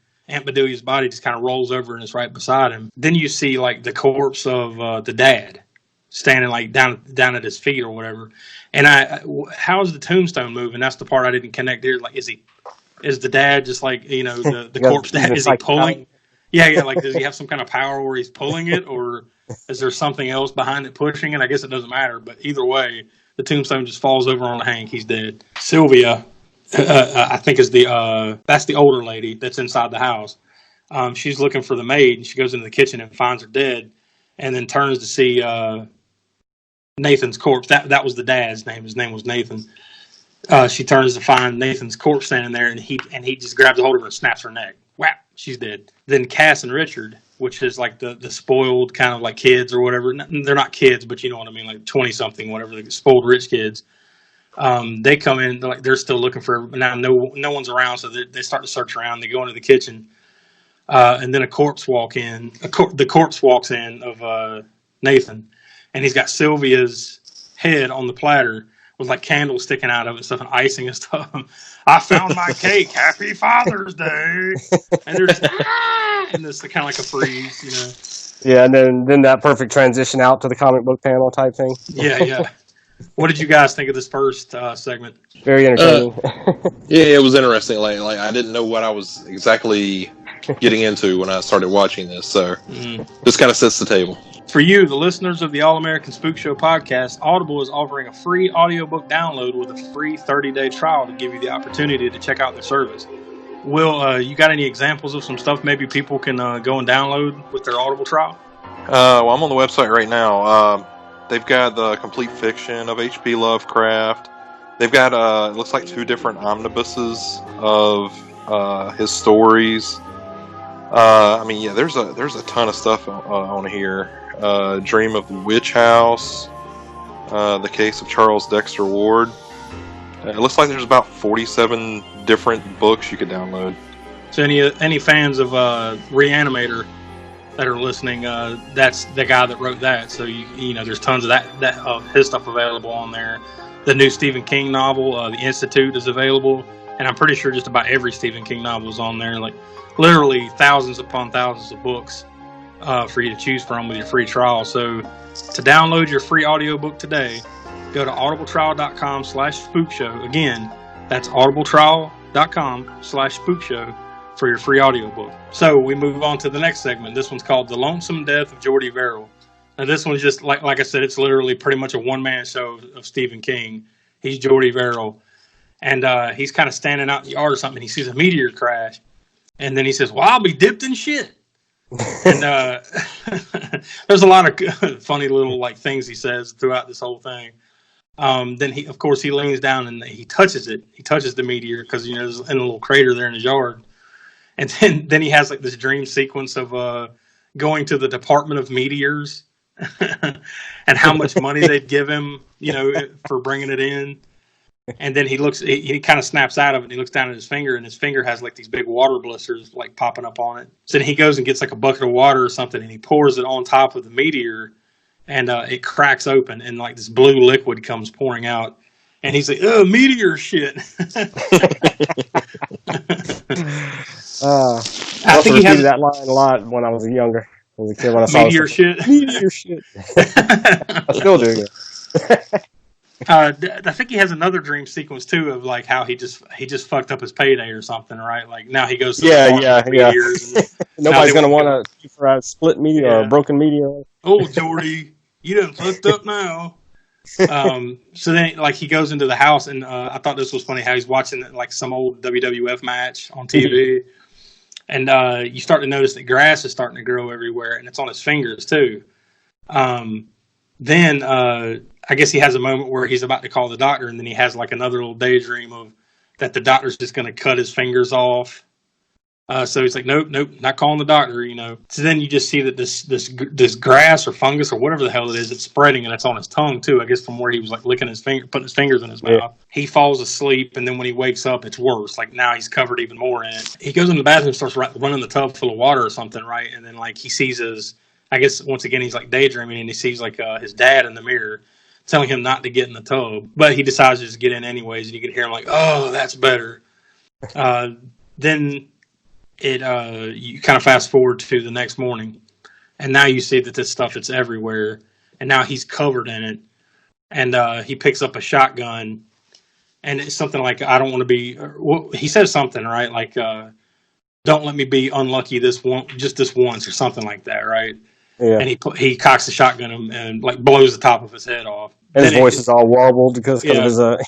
just kind of rolls over and is right beside him. Then you see like the corpse of the dad standing like down at his feet or whatever. And how's the tombstone moving? That's the part I didn't connect here. Like, is the dad just like, the corpse dad? Is he pulling? Yeah. Like, does he have some kind of power where he's pulling it, or is there something else behind it pushing it? I guess it doesn't matter. But either way, the tombstone just falls over on Hank. He's dead. Sylvia, I think that's the older lady that's inside the house. She's looking for the maid, and she goes into the kitchen and finds her dead, and then turns to see Nathan's corpse. That was the dad's name. His name was Nathan. She turns to find Nathan's corpse standing there, and he just grabs a hold of her and snaps her neck. Whap! She's dead. Then Cass and Richard, which is like the spoiled kind of like kids or whatever. They're not kids, but you know what I mean, like 20-something, whatever, the spoiled rich kids. They come in, they're still looking for her. Now no one's around, so they start to search around. They go into the kitchen, and then a corpse walks in. The corpse walks in of Nathan, and he's got Sylvia's head on the platter with like candles sticking out of it, stuff, and icing and stuff. I found my cake. Happy Father's Day. And they're just, and it's kind of like a freeze, Yeah, and then that perfect transition out to the comic book panel type thing. Yeah. What did you guys think of this first segment? Very entertaining. Yeah, it was interesting. Like I didn't know what I was exactly getting into when I started watching this, so this kind of sets the table. For you, the listeners of the All-American Spookshow Podcast, Audible is offering a free audiobook download with a free 30-day trial to give you the opportunity to check out their service. Will, you got any examples of some stuff maybe people can go and download with their Audible trial? Well, I'm on the website right now. They've got the complete fiction of H.P. Lovecraft. They've got, it looks like 2 different omnibuses of his stories. There's a ton of stuff on here. Dream of the Witch House, The Case of Charles Dexter Ward. It looks like there's about 47 different books you could download. So any fans of Reanimator that are listening, that's the guy that wrote that. So you know there's tons of that of his stuff available on there. The new Stephen King novel, The Institute, is available, and I'm pretty sure just about every Stephen King novel is on there. Like literally thousands upon thousands of books for you to choose from with your free trial. So to download your free audiobook today, go to audibletrial.com/spookshow. Again, That's audibletrial.com/spookshow for your free audiobook. So we move on to the next segment. This one's called The Lonesome Death of Jordy Verrill. Now this one's just, like I said, it's literally pretty much a one-man show of Stephen King. He's Jordy Verrill. And he's kind of standing out in the yard or something. And he sees a meteor crash. And then he says, well, I'll be dipped in shit. And there's a lot of funny little things he says throughout this whole thing. Then he leans down and he touches it. He touches the meteor because there's a little crater there in his yard. And then he has this dream sequence of going to the Department of Meteors and how much money they'd give him, for bringing it in. And then he kind of snaps out of it and he looks down at his finger and his finger has these big water blisters popping up on it. So then he goes and gets a bucket of water or something and he pours it on top of the meteor and it cracks open and this blue liquid comes pouring out. And he's like, oh, meteor shit. I think he has that line a lot when I was younger. As a kid, when I saw meteor shit. Meteor shit. I still do it. I think he has another dream sequence too of how he just fucked up his payday or something, right? Now he goes to meteors. And nobody's gonna want to for a split meteor or a broken meteor. Oh, Jordy, you done fucked up now. So then he goes into the house and I thought this was funny how he's watching some old WWF match on TV. And you start to notice that grass is starting to grow everywhere, and it's on his fingers too. Then I guess he has a moment where he's about to call the doctor, and then he has another little daydream of that the doctor's just going to cut his fingers off. So he's like, nope, not calling the doctor, So then you just see that this grass or fungus or whatever the hell it is, it's spreading, and it's on his tongue too. I guess from where he was licking his finger, putting his fingers in his mouth. He falls asleep, and then when he wakes up, it's worse. Now he's covered even more in it. He goes in the bathroom and starts running the tub full of water or something, right? And then he sees I guess once again he's daydreaming, and he sees his dad in the mirror telling him not to get in the tub, but he decides to just get in anyways, and you can hear him oh, that's better. Then you kind of fast forward to the next morning, and now you see that this stuff it's everywhere, and now he's covered in it, and he picks up a shotgun, and it's something I don't want to be. He says something right, don't let me be unlucky this once or something like that, right? Yeah. And he cocks the shotgun and blows the top of his head off. And his voice is all warbled because of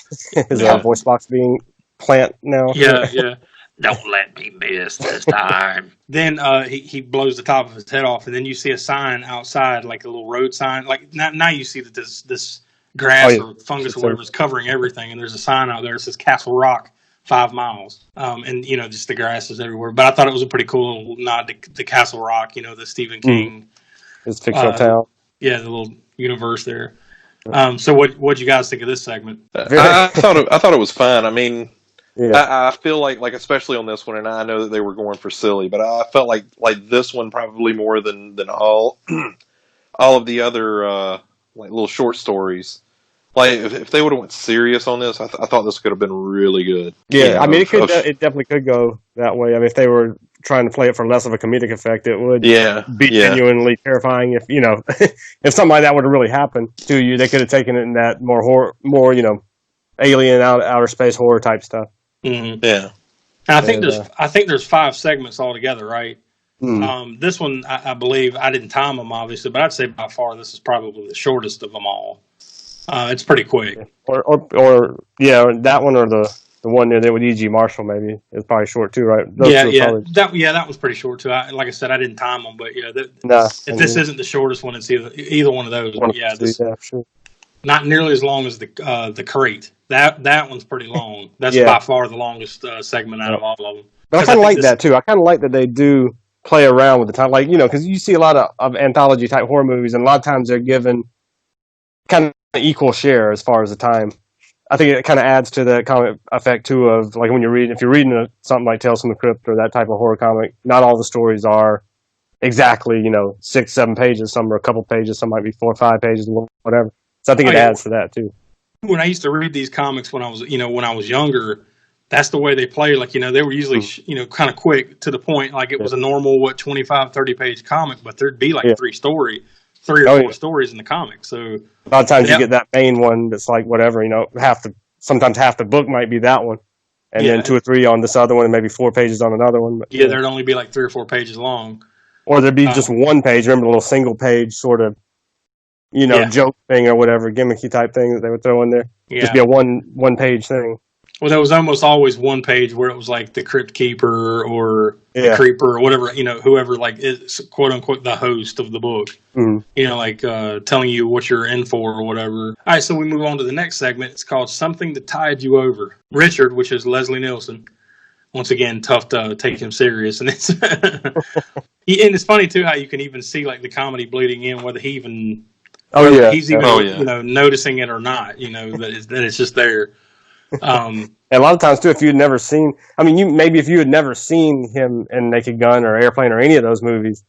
his voice box being plant now. Yeah. Don't let me miss this time. Then he blows the top of his head off, and then you see a sign outside, a little road sign. Now you see that this grass or fungus or whatever is covering everything, and there's a sign out there that says Castle Rock, 5 miles. And just the grass is everywhere. But I thought it was a pretty cool little nod to Castle Rock. The Stephen King, his fictional town. Yeah, the little universe there. So what'd you guys think of this segment? I thought it was fun. I mean. Yeah. I feel like especially on this one, and I know that they were going for silly, but I felt like this one probably more than all of the other little short stories. If they would have went serious on this, I thought this could have been really good. Yeah, I mean it definitely could go that way. I mean, if they were trying to play it for less of a comedic effect, it would be genuinely terrifying. If if something like that would have really happened to you, they could have taken it in that more alien outer space horror type stuff. Mm-hmm. Yeah, and I think there's 5 segments altogether, right? Mm. This one, I believe, I didn't time them obviously, but I'd say by far this is probably the shortest of them all. It's pretty quick. Or that one or the one there with E.G. Marshall maybe is probably short too, right? That was pretty short too. Like I said, I didn't time them, but if this isn't the shortest one, it's either one of those. Sure. Not nearly as long as the crate. That one's pretty long. That's by far the longest segment out of all of them. But I kind of like that too. I kind of like that they do play around with the time, because you see a lot of anthology type horror movies, and a lot of times they're given kind of equal share as far as the time. I think it kind of adds to the comic effect too of when if you're reading something like Tales from the Crypt or that type of horror comic, not all the stories are exactly 6-7 pages. Some are a couple pages. Some might be 4 or 5 pages, whatever. So I think it adds to that too. When I used to read these comics when I was younger, that's the way they play. They were usually kind of quick to the point. It was a normal 25, 30 page comic, but there'd be 3 or 4 stories in the comic. So a lot of times you get that main one that's whatever. Sometimes half the book might be that one. and then 2 or 3 on this other one, and maybe 4 pages on another one. But, there'd only be like 3 or 4 pages long. Or there'd be just 1 page. Remember the little single page sort of, joke thing or whatever, gimmicky type thing that they would throw in there. Yeah. Just be a one page thing. Well, there was almost always 1 page where it was like the Crypt Keeper or the Creeper or whatever, whoever like is quote unquote the host of the book. Mm-hmm. Telling you what you're in for or whatever. All right, so we move on to the next segment. It's called Something That Tied You Over. Richard, which is Leslie Nielsen. Once again, tough to take him serious. And it's and it's funny, too, how you can even see like the comedy bleeding in, whether he even... he's even, noticing it or not, that it's just there. And a lot of times too, if you had never seen, if you had never seen him in Naked Gun or Airplane or any of those movies,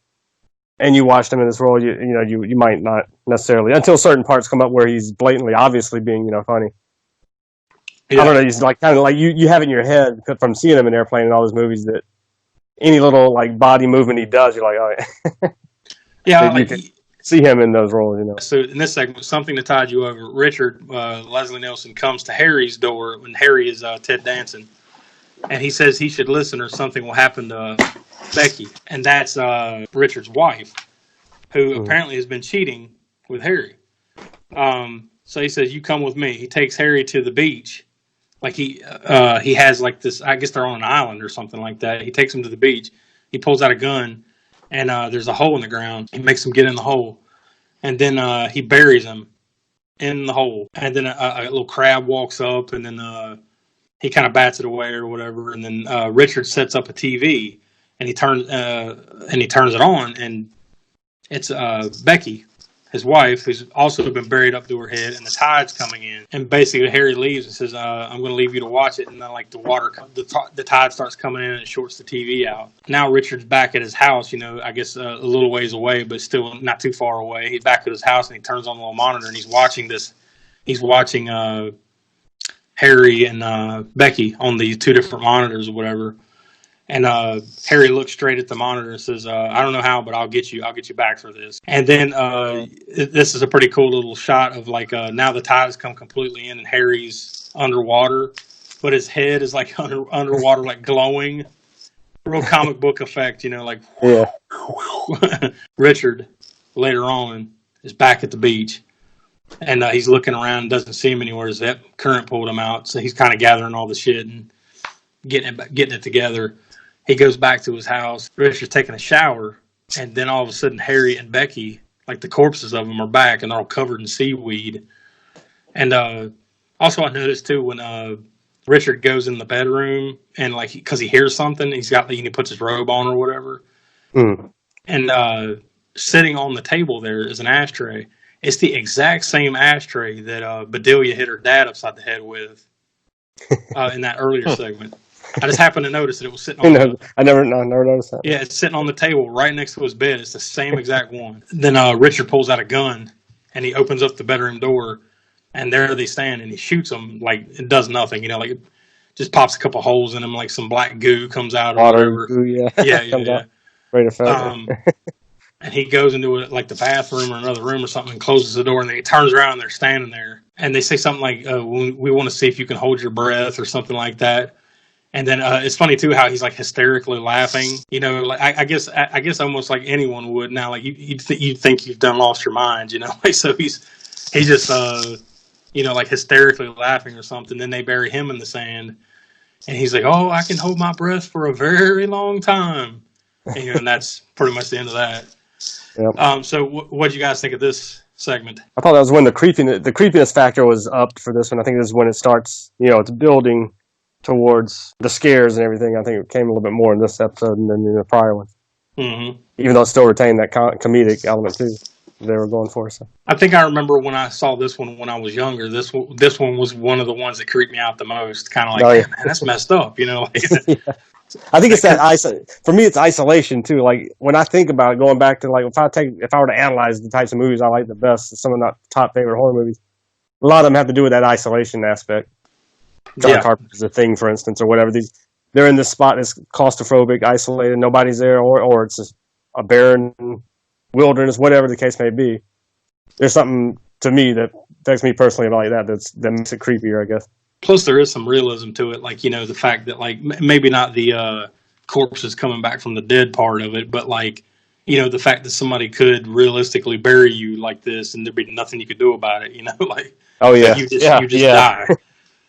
and you watched him in this role, you might not necessarily, until certain parts come up where he's blatantly, obviously being, funny. Yeah. I don't know. He's like kind of like you have it in your head from seeing him in Airplane and all those movies that any little like body movement he does, you're like, oh yeah. You can see him in those roles, So in this segment, Something That Tied You Over, Richard, Leslie Nielsen, comes to Harry's door when Harry is Ted Danson. And he says he should listen or something will happen to Becky. And that's Richard's wife, who apparently has been cheating with Harry. So he says, you come with me. He takes Harry to the beach. Like he has like this, I guess they're on an island or something like that. He takes him to the beach. He pulls out a gun. And there's a hole in the ground. He makes him get in the hole. And then he buries him in the hole. And then a little crab walks up, and then he kind of bats it away or whatever. And then Richard sets up a TV, and he turns it on, and it's Becky, his wife, who's also been buried up to her head, and the tide's coming in. And basically Harry leaves and says, I'm going to leave you to watch it. And then like the tide starts coming in and it shorts the TV out. Now Richard's back at his house, I guess a little ways away, but still not too far away. He's back at his house and he turns on the little monitor and he's watching Harry and Becky on these 2 different monitors or whatever. And Harry looks straight at the monitor and says, I don't know how, but I'll get you back for this. And then this is a pretty cool little shot of like now the tide has come completely in and Harry's underwater, but his head is like underwater, like glowing. Real comic book effect, like Richard later on is back at the beach. And he's looking around, doesn't see him anywhere. That current pulled him out, so he's kind of gathering all the shit and getting it together. He goes back to his house. Richard's taking a shower, and then all of a sudden, Harry and Becky, like the corpses of them, are back, and they're all covered in seaweed. And also, I noticed too when Richard goes in the bedroom and because he hears something, he puts his robe on or whatever, and sitting on the table there is an ashtray. It's the exact same ashtray that Bedelia hit her dad upside the head with in that earlier segment. I just happened to notice that it was sitting on I never noticed that. Yeah, it's sitting on the table right next to his bed. It's the same exact one. Then Richard pulls out a gun, and he opens up the bedroom door, and there they stand, and he shoots them like it does nothing. Like it just pops a couple holes in them, like some black goo comes out or whatever. Goo, yeah. Great effect. And he goes into like the bathroom or another room or something and closes the door, and then he turns around and they're standing there. And they say something like, we want to see if you can hold your breath or something like that. And then it's funny too how he's like hysterically laughing. Like I guess almost like anyone would now. Like you'd think you've lost your mind. Like so he's just like hysterically laughing or something. Then they bury him in the sand, and he's like, "Oh, I can hold my breath for a very long time," and that's pretty much the end of that. Yep. So what did you guys think of this segment? I thought that was when the creepiness factor was upped for this one. I think this is when it starts. It's building towards the scares and everything. I think it came a little bit more in this episode than in the prior one. Mm-hmm. Even though it still retained that comedic element too they were going for. So I think I remember when I saw this one when I was younger. This one was one of the ones that creeped me out the most. Kind of like, man, that's messed up. Yeah. I think it's that for me, it's isolation too. Like when I think about it, going back to like if I were to analyze the types of movies I like the best, some of my top favorite horror movies, a lot of them have to do with that isolation aspect. John Carpenter's The Thing, for instance, or whatever. They're in this spot that's claustrophobic, isolated, nobody's there, or it's just a barren wilderness, whatever the case may be. There's something to me that affects me personally about that makes it creepier, I guess. Plus, there is some realism to it, like, the fact that, like, maybe not the corpses coming back from the dead part of it, but, like, the fact that somebody could realistically bury you like this and there'd be nothing you could do about it, like, oh yeah, like you just die.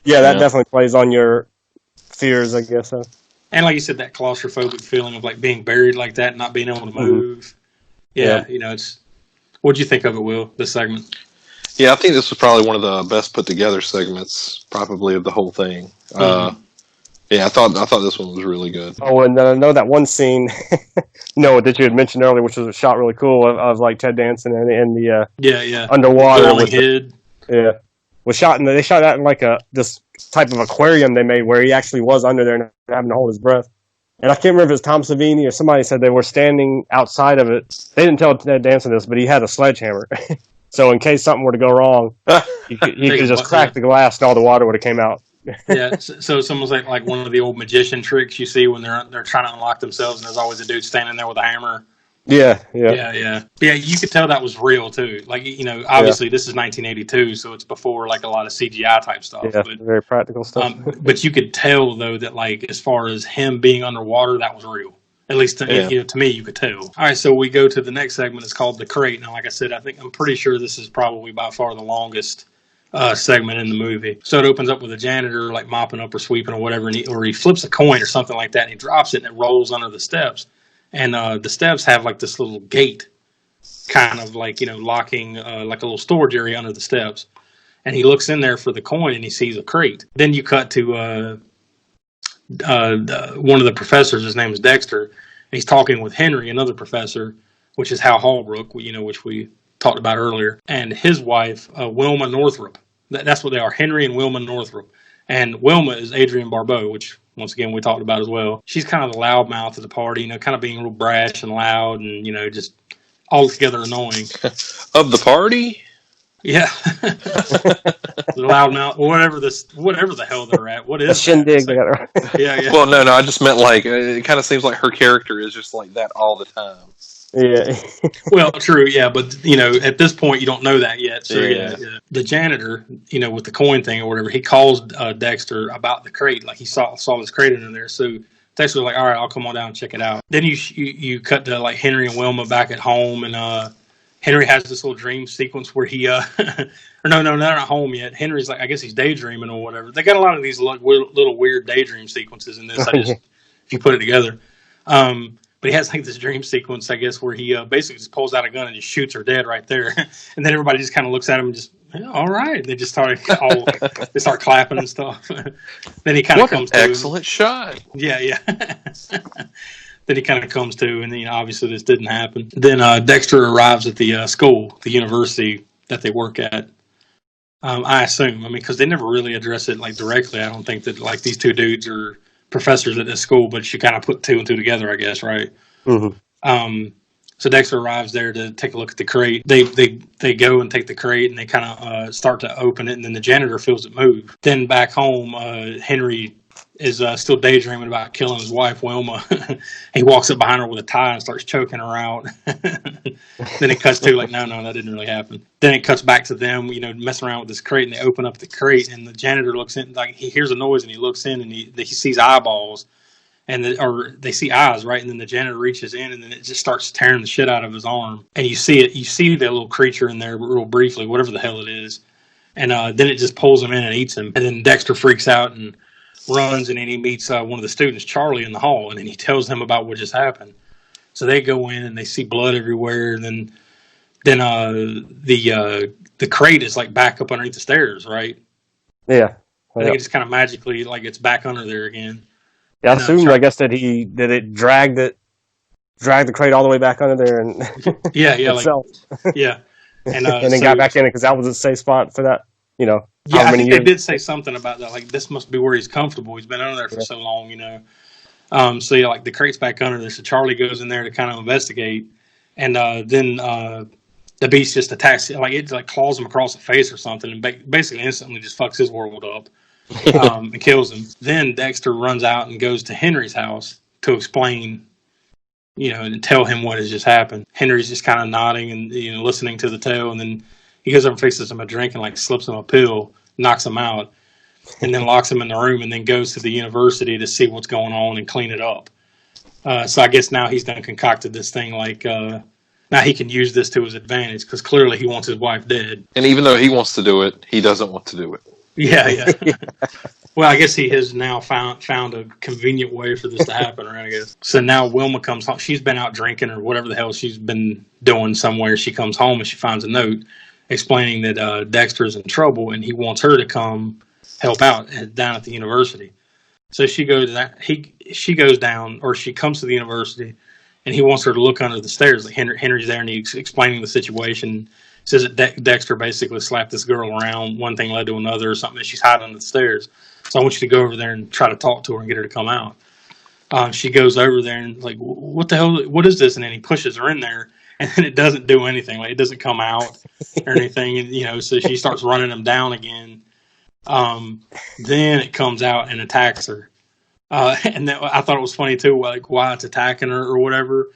Yeah, that definitely plays on your fears, I guess. And like you said, that claustrophobic feeling of like being buried like that and not being able to move. Yeah, it's. What'd you think of it, Will? This segment? Yeah, I think this was probably one of the best put together segments, probably of the whole thing. Yeah, I thought this one was really good. Oh, and I know that one scene, that you had mentioned earlier, which was shot really cool, of like Ted Danson and the underwater with head. Was shot they shot that in like this type of aquarium they made where he actually was under there and having to hold his breath. And I can't remember if it was Tom Savini or somebody said they were standing outside of it. They didn't tell Ted Danson this, but he had a sledgehammer. So in case something were to go wrong, he could just crack the glass and all the water would have came out. Yeah, so it's almost like one of the old magician tricks you see when they're trying to unlock themselves, and there's always a dude standing there with a hammer. Yeah. You could tell that was real too. Like, obviously this is 1982, so it's before like a lot of CGI type stuff. Yeah, but, very practical stuff. But you could tell though that, like, as far as him being underwater, that was real. At least to me, you could tell. All right, so we go to the next segment. It's called The Crate. Now, like I said, I'm pretty sure this is probably by far the longest segment in the movie. So it opens up with a janitor like mopping up or sweeping or whatever, and he flips a coin or something like that, and he drops it, and it rolls under the steps. And the steps have like this little gate, kind of like, locking like a little storage area under the steps. And he looks in there for the coin, and he sees a crate. Then you cut to one of the professors. His name is Dexter. And he's talking with Henry, another professor, which is Hal Holbrook, which we talked about earlier, and his wife, Wilma Northrup. That's what they are, Henry and Wilma Northrup. And Wilma is Adrienne Barbeau, which, once again, we talked about as well. She's kind of the loudmouth of the party, kind of being real brash and loud and, just altogether annoying. Of the party? Yeah. The loudmouth, whatever the hell they're at. What is that? Shindig. They got it right. Yeah. Well, no, I just meant like, it kind of seems like her character is just like that all the time. Yeah. Well, true, yeah, but at this point you don't know that yet. So yeah. The janitor, with the coin thing or whatever, he calls Dexter about the crate. Like, he saw this crate in there. So Dexter's like, all right, I'll come on down and check it out. Then you cut to like Henry and Wilma back at home, and Henry has this little dream sequence where he or no, they're not home yet. Henry's like, I guess he's daydreaming or whatever. They got a lot of these little weird daydream sequences in this. If you put it together. But he has like this dream sequence, I guess, where he basically just pulls out a gun and just shoots her dead right there. And then everybody just kind of looks at him and just, all right. They just start clapping and stuff. Then he kind of comes to. Excellent shot. Yeah. Then he kind of comes to, and obviously this didn't happen. Then Dexter arrives at the school, the university that they work at. I assume, because they never really address it like directly. I don't think that like these two dudes are professors at this school, but you kind of put two and two together, I guess, right? Mm-hmm. So Dexter arrives there to take a look at the crate. They go and take the crate, and they kind of start to open it, and then the janitor feels it move. Then back home, Henry is still daydreaming about killing his wife, Wilma. He walks up behind her with a tie and starts choking her out. Then it cuts to like, no, that didn't really happen. Then it cuts back to them, messing around with this crate, and they open up the crate, and the janitor looks in, like, he hears a noise, and he looks in, and he sees eyeballs, or they see eyes, right? And then the janitor reaches in, and then it just starts tearing the shit out of his arm. And you see the little creature in there real briefly, whatever the hell it is. And then it just pulls him in and eats him. And then Dexter freaks out and runs, and then he meets one of the students, Charlie, in the hall, and then he tells them about what just happened. So they go in, and they see blood everywhere, and then the crate is like back up underneath the stairs, right? Yeah. I think it just kind of magically, like, it's back under there again. Yeah, I assumed, I guess, that it dragged the crate all the way back under there, and yeah, itself. And then got back in it because that was a safe spot for that. Yeah, I think they did say something about that. Like, this must be where he's comfortable. He's been under there for so long, So yeah, like, the crate's back under there. So Charlie goes in there to kind of investigate, and then the beast just attacks. Like, it like claws him across the face or something, and basically instantly just fucks his world up, and kills him. Then Dexter runs out and goes to Henry's house to explain, and tell him what has just happened. Henry's just kind of nodding and listening to the tale, and then he goes over and fixes him a drink and like slips him a pill, knocks him out. and then locks him in the room, and then goes to the university to see what's going on and clean it up. So I guess now he's done concocted this thing now he can use this to his advantage because clearly he wants his wife dead. And even though he wants to do it, he doesn't want to do it. Yeah. Well, I guess he has now found a convenient way for this to happen, right? I guess. So now Wilma comes home. She's been out drinking or whatever the hell she's been doing somewhere. She comes home and she finds a note explaining that Dexter's in trouble and he wants her to come help out down at the university. So she goes down, or she comes to the university, and he wants her to look under the stairs. Like Henry's there, and he's explaining the situation. Says that Dexter basically slapped this girl around. One thing led to another or something, and she's hiding under the stairs. So I want you to go over there and try to talk to her and get her to come out. She goes over there and like, what the hell? What is this? And then he pushes her in there, and then it doesn't do anything. Like it doesn't come out or anything. And, so she starts running him down again. Then it comes out and attacks her. And then I thought it was funny too, like why it's attacking her or whatever.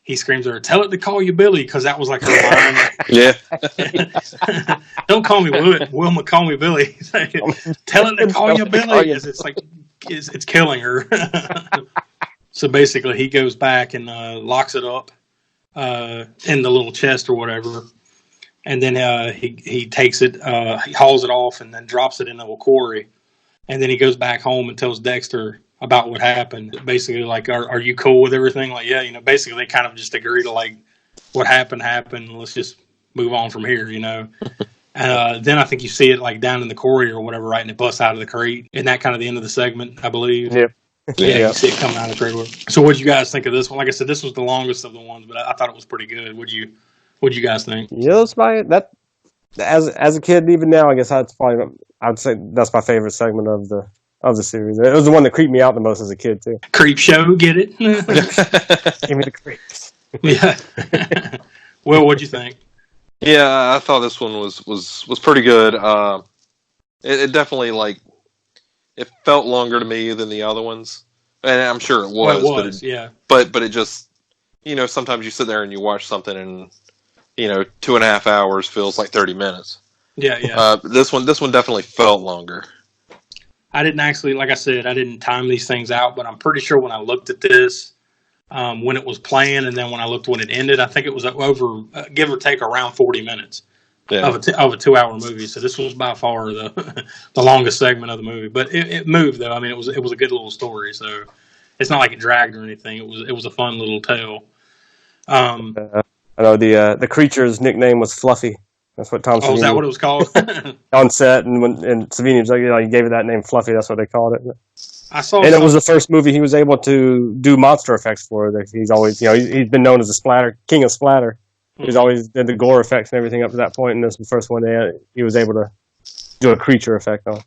He screams at her, "Tell it to call you Billy," because that was like her line. Yeah. Don't call me Wilma, call me Billy. Tell it to call you Billy. It's killing her. So basically, he goes back and locks it up in the little chest or whatever. And then he takes it, he hauls it off and then drops it into a quarry. And then he goes back home and tells Dexter about what happened. Basically, like, are you cool with everything? Like, yeah, basically they kind of just agree to, like, what happened. Let's just move on from here, Then I think you see it, like, down in the quarry or whatever, right? And it busts out of the crate. Isn't that kind of the end of the segment, I believe? Yep. Yeah, you see it coming out of the crate. So what did you guys think of this one? Like I said, this was the longest of the ones, but I thought it was pretty good. What do you guys think? Yeah, as a kid, even now, I guess I'd say that's my favorite segment of the series. It was the one that creeped me out the most as a kid too. Creepshow, get it? Give me the creeps. Yeah. Well, what'd you think? Yeah, I thought this one was pretty good. It definitely it felt longer to me than the other ones, and I'm sure it was. Well, it was, yeah. But it just sometimes you sit there and you watch something and 2.5 hours feels like 30 minutes. Yeah. This one definitely felt longer. I didn't actually, like I said, I didn't time these things out, but I'm pretty sure when I looked at this, when it was playing, and then when I looked when it ended, I think it was over, give or take, around 40 minutes of a 2-hour movie. So this was by far the longest segment of the movie. But it moved though. I mean, it was a good little story. So it's not like it dragged or anything. It was a fun little tale. I know the creature's nickname was Fluffy. That's what Tom Savini. Oh, is that what it was called? On set, and Savini was like, he gave it that name, Fluffy. That's what they called it. It was the first movie he was able to do monster effects for. He's always, he's been known as the king of splatter. He's always did the gore effects and everything up to that point, and this was the first one he was able to do a creature effect on.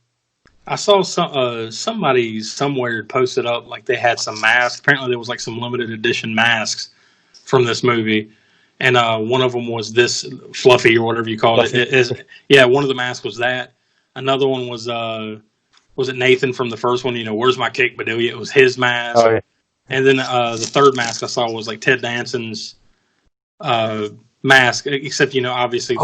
I saw somebody somewhere posted up like they had some masks. Apparently, there was like some limited edition masks from this movie. And one of them was this Fluffy or whatever you call it. One of the masks was that. Another one was it Nathan from the first one? Where's my cake, Bedelia? It was his mask. Oh, yeah. And then the third mask I saw was like Ted Danson's mask, except obviously. The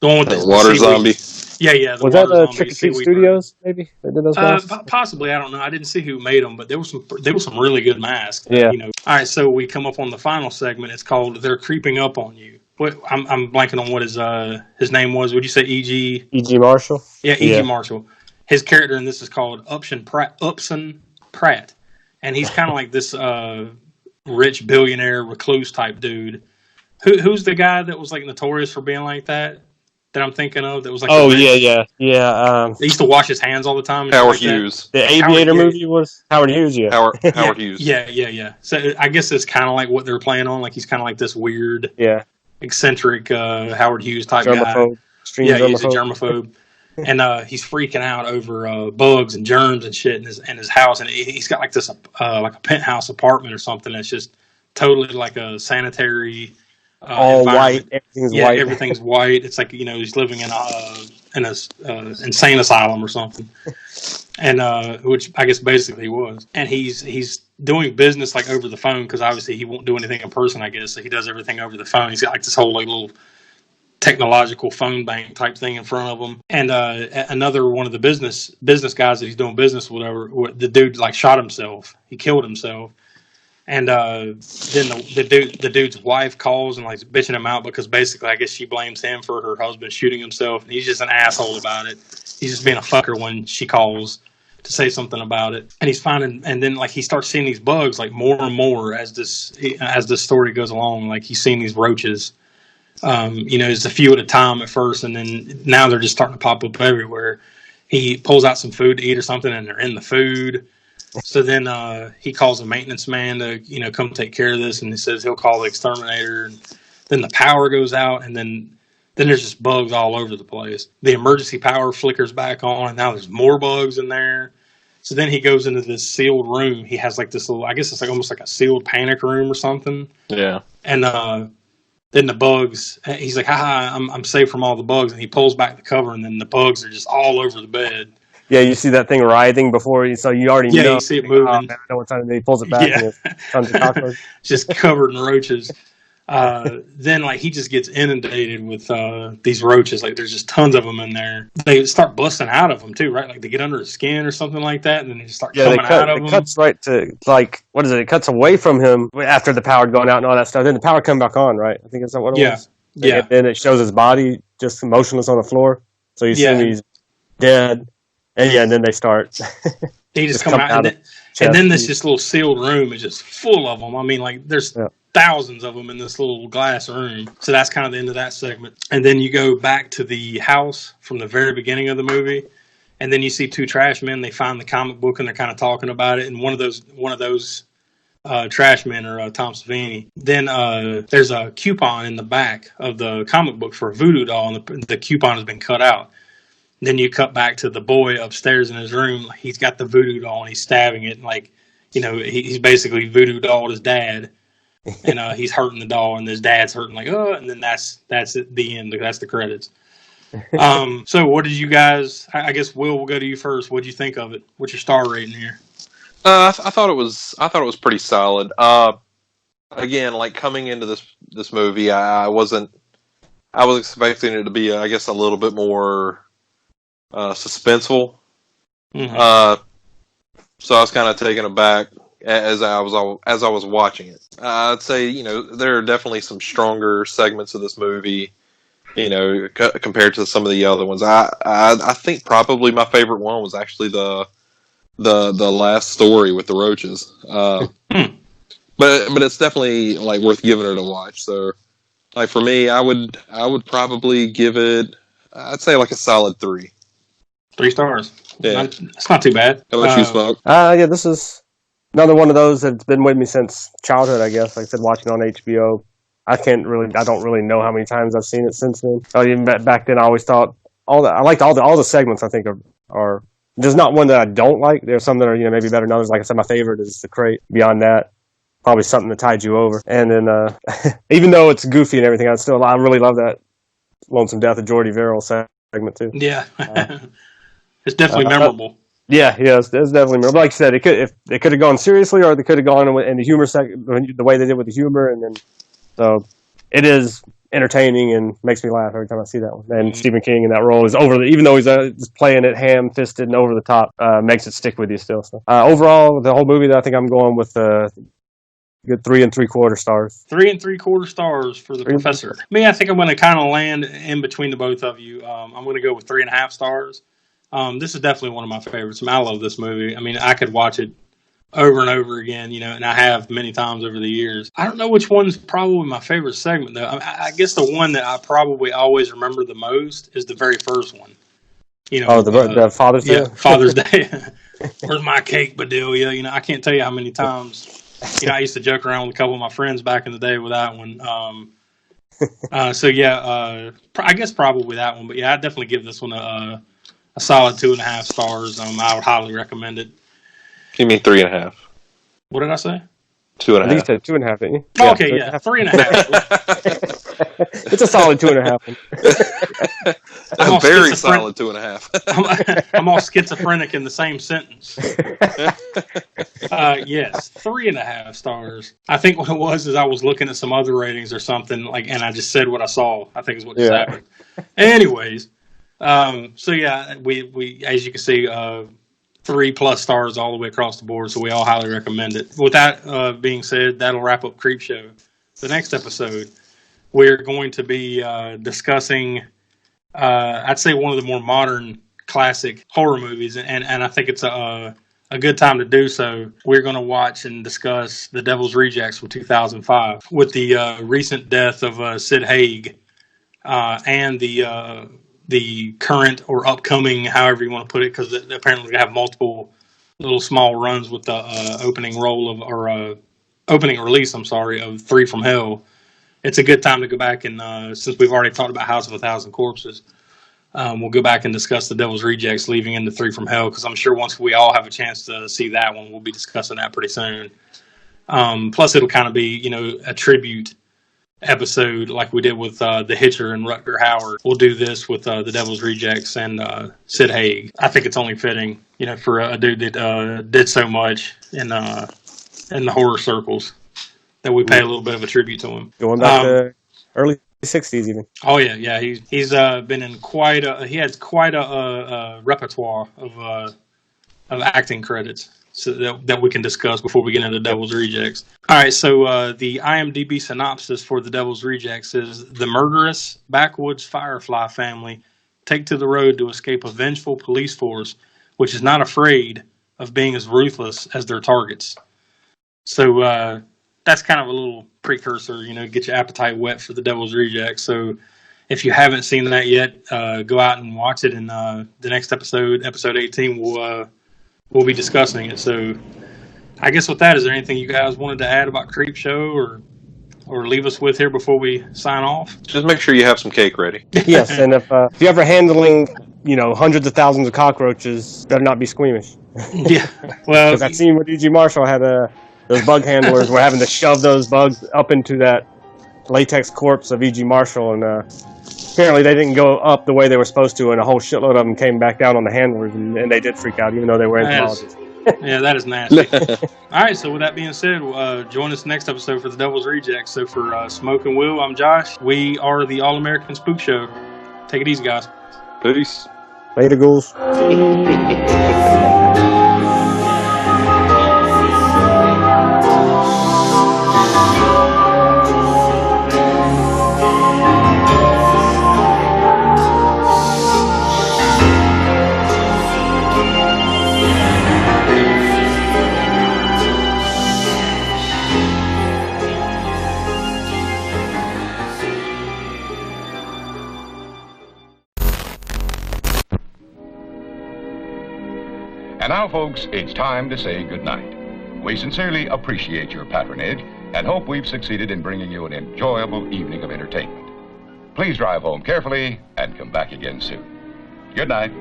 one with the water zombie. Yeah. Was that Trick or Treat Studios? Maybe they did those masks. Possibly, I don't know. I didn't see who made them, but there was some really good masks. Yeah. All right, so we come up on the final segment. It's called "They're Creeping Up on You." I'm blanking on what his name was. Would you say E.G. Marshall? Yeah, E.G. Marshall. His character in this is called Upson Pratt, and he's kind of like this rich billionaire recluse type dude. Who's the guy that was like notorious for being like that I'm thinking of? That was like yeah. He used to wash his hands all the time. Howard Hughes. The Aviator movie was Howard Hughes. Yeah, Howard Hughes. Yeah. So I guess it's kind of like what they're playing on. Like he's kind of like this weird, eccentric Howard Hughes type germaphobe. Guy. Yeah, he's a germaphobe. And he's freaking out over bugs and germs and shit in his house, and he's got like this like a penthouse apartment or something that's just totally like a sanitary. All white. Everything's white. Everything's white. It's like he's living in a insane asylum or something, and which I guess basically he was. And he's doing business like over the phone because obviously he won't do anything in person. I guess so he does everything over the phone. He's got like this whole like little technological phone bank type thing in front of him. And another one of the business guys that he's doing business with, whatever, the dude like shot himself. He killed himself. And then the dude's wife calls and like bitching him out because basically I guess she blames him for her husband shooting himself, and he's just an asshole about it. He's just being a fucker when she calls to say something about it. And he's finding, and then like he starts seeing these bugs like more and more as this story goes along. Like he's seeing these roaches. It's a few at a time at first, and then now they're just starting to pop up everywhere. He pulls out some food to eat or something, and they're in the food. So then he calls a maintenance man to, come take care of this, and he says he'll call the exterminator. And then the power goes out, and then there's just bugs all over the place. The emergency power flickers back on, and now there's more bugs in there. So then he goes into this sealed room. He has like this little, I guess it's like almost like a sealed panic room or something. Yeah. And then the bugs, he's like, I'm safe from all the bugs. And he pulls back the cover, and then the bugs are just all over the bed. Yeah, you see that thing writhing before, so you already know. Yeah, you see it moving. I know what time he pulls it back, and there's tons of cockroaches. Just covered in roaches. Then, like, he just gets inundated with these roaches. Like, there's just tons of them in there. They start busting out of them, too, right? Like, they get under his skin or something like that, and then they just start coming out of them. It cuts right to, like, what is it? It cuts away from him after the power had gone out and all that stuff. Then the power come back on, right? I think that's what it was. Yeah. And then it shows his body just motionless on the floor. So you see he's dead. And then they start. He just come out. And then this little sealed room is just full of them. I mean, like, there's thousands of them in this little glass room. So that's kind of the end of that segment. And then you go back to the house from the very beginning of the movie. And then you see two trash men. They find the comic book and they're kind of talking about it. And one of those trash men are Tom Savini. Then there's a coupon in the back of the comic book for a voodoo doll. And the coupon has been cut out. Then you cut back to the boy upstairs in his room. He's got the voodoo doll and he's stabbing it. And like, he's basically voodoo dolled his dad. And he's hurting the doll and his dad's hurting like, and then that's at the end. That's the credits. So what did you guys, I guess Will, we'll go to you first. What did you think of it? What's your star rating here? I thought it was pretty solid. Again, like coming into this movie, I was expecting it to be, I guess, a little bit more suspenseful. Mm-hmm. So I was kind of taken aback as I was watching it. I'd say, there are definitely some stronger segments of this movie, compared to some of the other ones. I think probably my favorite one was actually the last story with the roaches. But it's definitely like worth giving it a watch. So like for me, I would probably give it, I'd say like a solid 3. 3 stars. Yeah. It's not too bad. How about you, Smoke? This is another one of those that's been with me since childhood, I guess. Like I said, watching on HBO. I don't really know how many times I've seen it since then. So even back then, I always thought I liked all the segments. I think are there's not one that I don't like. There's some that are maybe better than others. Like I said, my favorite is the crate. Beyond that, probably something that tied you over. And then even though it's goofy and everything, I really love that Lonesome Death of Jordy Verrill segment too. Yeah. It's definitely memorable. It's definitely memorable. Like I said, it could have gone seriously, or they could have gone in the humor the way they did with the humor, and then so it is entertaining and makes me laugh every time I see that one. And Stephen King in that role is even though he's just playing it ham-fisted and over the top, makes it stick with you still. So overall, the whole movie, I think I'm going with good 3 3/4 stars. 3 3/4 stars for the professor. Me, I think I'm going to kind of land in between the both of you. I'm going to go with 3.5 stars. This is definitely one of my favorites. I love this movie. I mean, I could watch it over and over again, and I have many times over the years. I don't know which one's probably my favorite segment, though. I guess the one that I probably always remember the most is the very first one. The Father's Day? Yeah, Father's Day. Where's my cake, Bedelia? I can't tell you how many times, I used to joke around with a couple of my friends back in the day with that one. I guess probably that one. But, yeah, I'd definitely give this one a solid 2.5 stars. I would highly recommend it. You mean 3.5? What did I say? 2.5. I think you said 2.5, didn't you? Oh, okay, yeah, 3.5. It's a solid 2.5. A very solid 2.5. I'm all schizophrenic in the same sentence. Yes, 3.5 stars. I think what it was is I was looking at some other ratings or something, and I just said what I saw. I think is what just happened. Anyways, so yeah, we as you can see, 3+ stars all the way across the board. So we all highly recommend it. With that being said, that'll wrap up Creepshow. The next episode, we're going to be discussing, I'd say, one of the more modern classic horror movies, and I think it's a good time to do so. We're going to watch and discuss The Devil's Rejects from 2005. With the recent death of Sid Haig and the current or upcoming, however you want to put it, because apparently they have multiple little small runs with the opening release, of Three from Hell. It's a good time to go back and, since we've already talked about House of a Thousand Corpses, we'll go back and discuss The Devil's Rejects, leaving into Three from Hell, because I'm sure once we all have a chance to see that one, we'll be discussing that pretty soon. Plus, it'll kind of be, a tribute episode like we did with The Hitcher and Rutger Hauer. We'll do this with The Devil's Rejects and Sid Haig. I think it's only fitting, for a dude that did so much in the horror circles, that we pay a little bit of a tribute to him. Going back to early 60s even. Oh yeah. He's been in quite a repertoire of acting credits, so that we can discuss before we get into Devil's Rejects. All right, so the IMDb synopsis for The Devil's Rejects is: the murderous backwoods Firefly family take to the road to escape a vengeful police force, which is not afraid of being as ruthless as their targets. So that's kind of a little precursor, get your appetite wet for The Devil's Rejects. So if you haven't seen that yet, go out and watch it. And the next episode 18, we'll be discussing it. So I guess with that, is there anything you guys wanted to add about Creepshow or leave us with here before we sign off? Just make sure you have some cake ready. Yes, and if you're ever handling, hundreds of thousands of cockroaches, better not be squeamish. Yeah, well, because that scene with E.G. Marshall had those bug handlers were having to shove those bugs up into that latex corpse of E.G. Marshall, and apparently they didn't go up the way they were supposed to, and a whole shitload of them came back down on the handlers, and they did freak out, even though they were entomologists. Yeah, that is nasty. All right, so with that being said, join us next episode for The Devil's Rejects. So for Smoke and Will, I'm Josh. We are the All-American Spook Show. Take it easy, guys. Peace. Later, ghouls. And now, folks, it's time to say goodnight. We sincerely appreciate your patronage and hope we've succeeded in bringing you an enjoyable evening of entertainment. Please drive home carefully and come back again soon. Good night.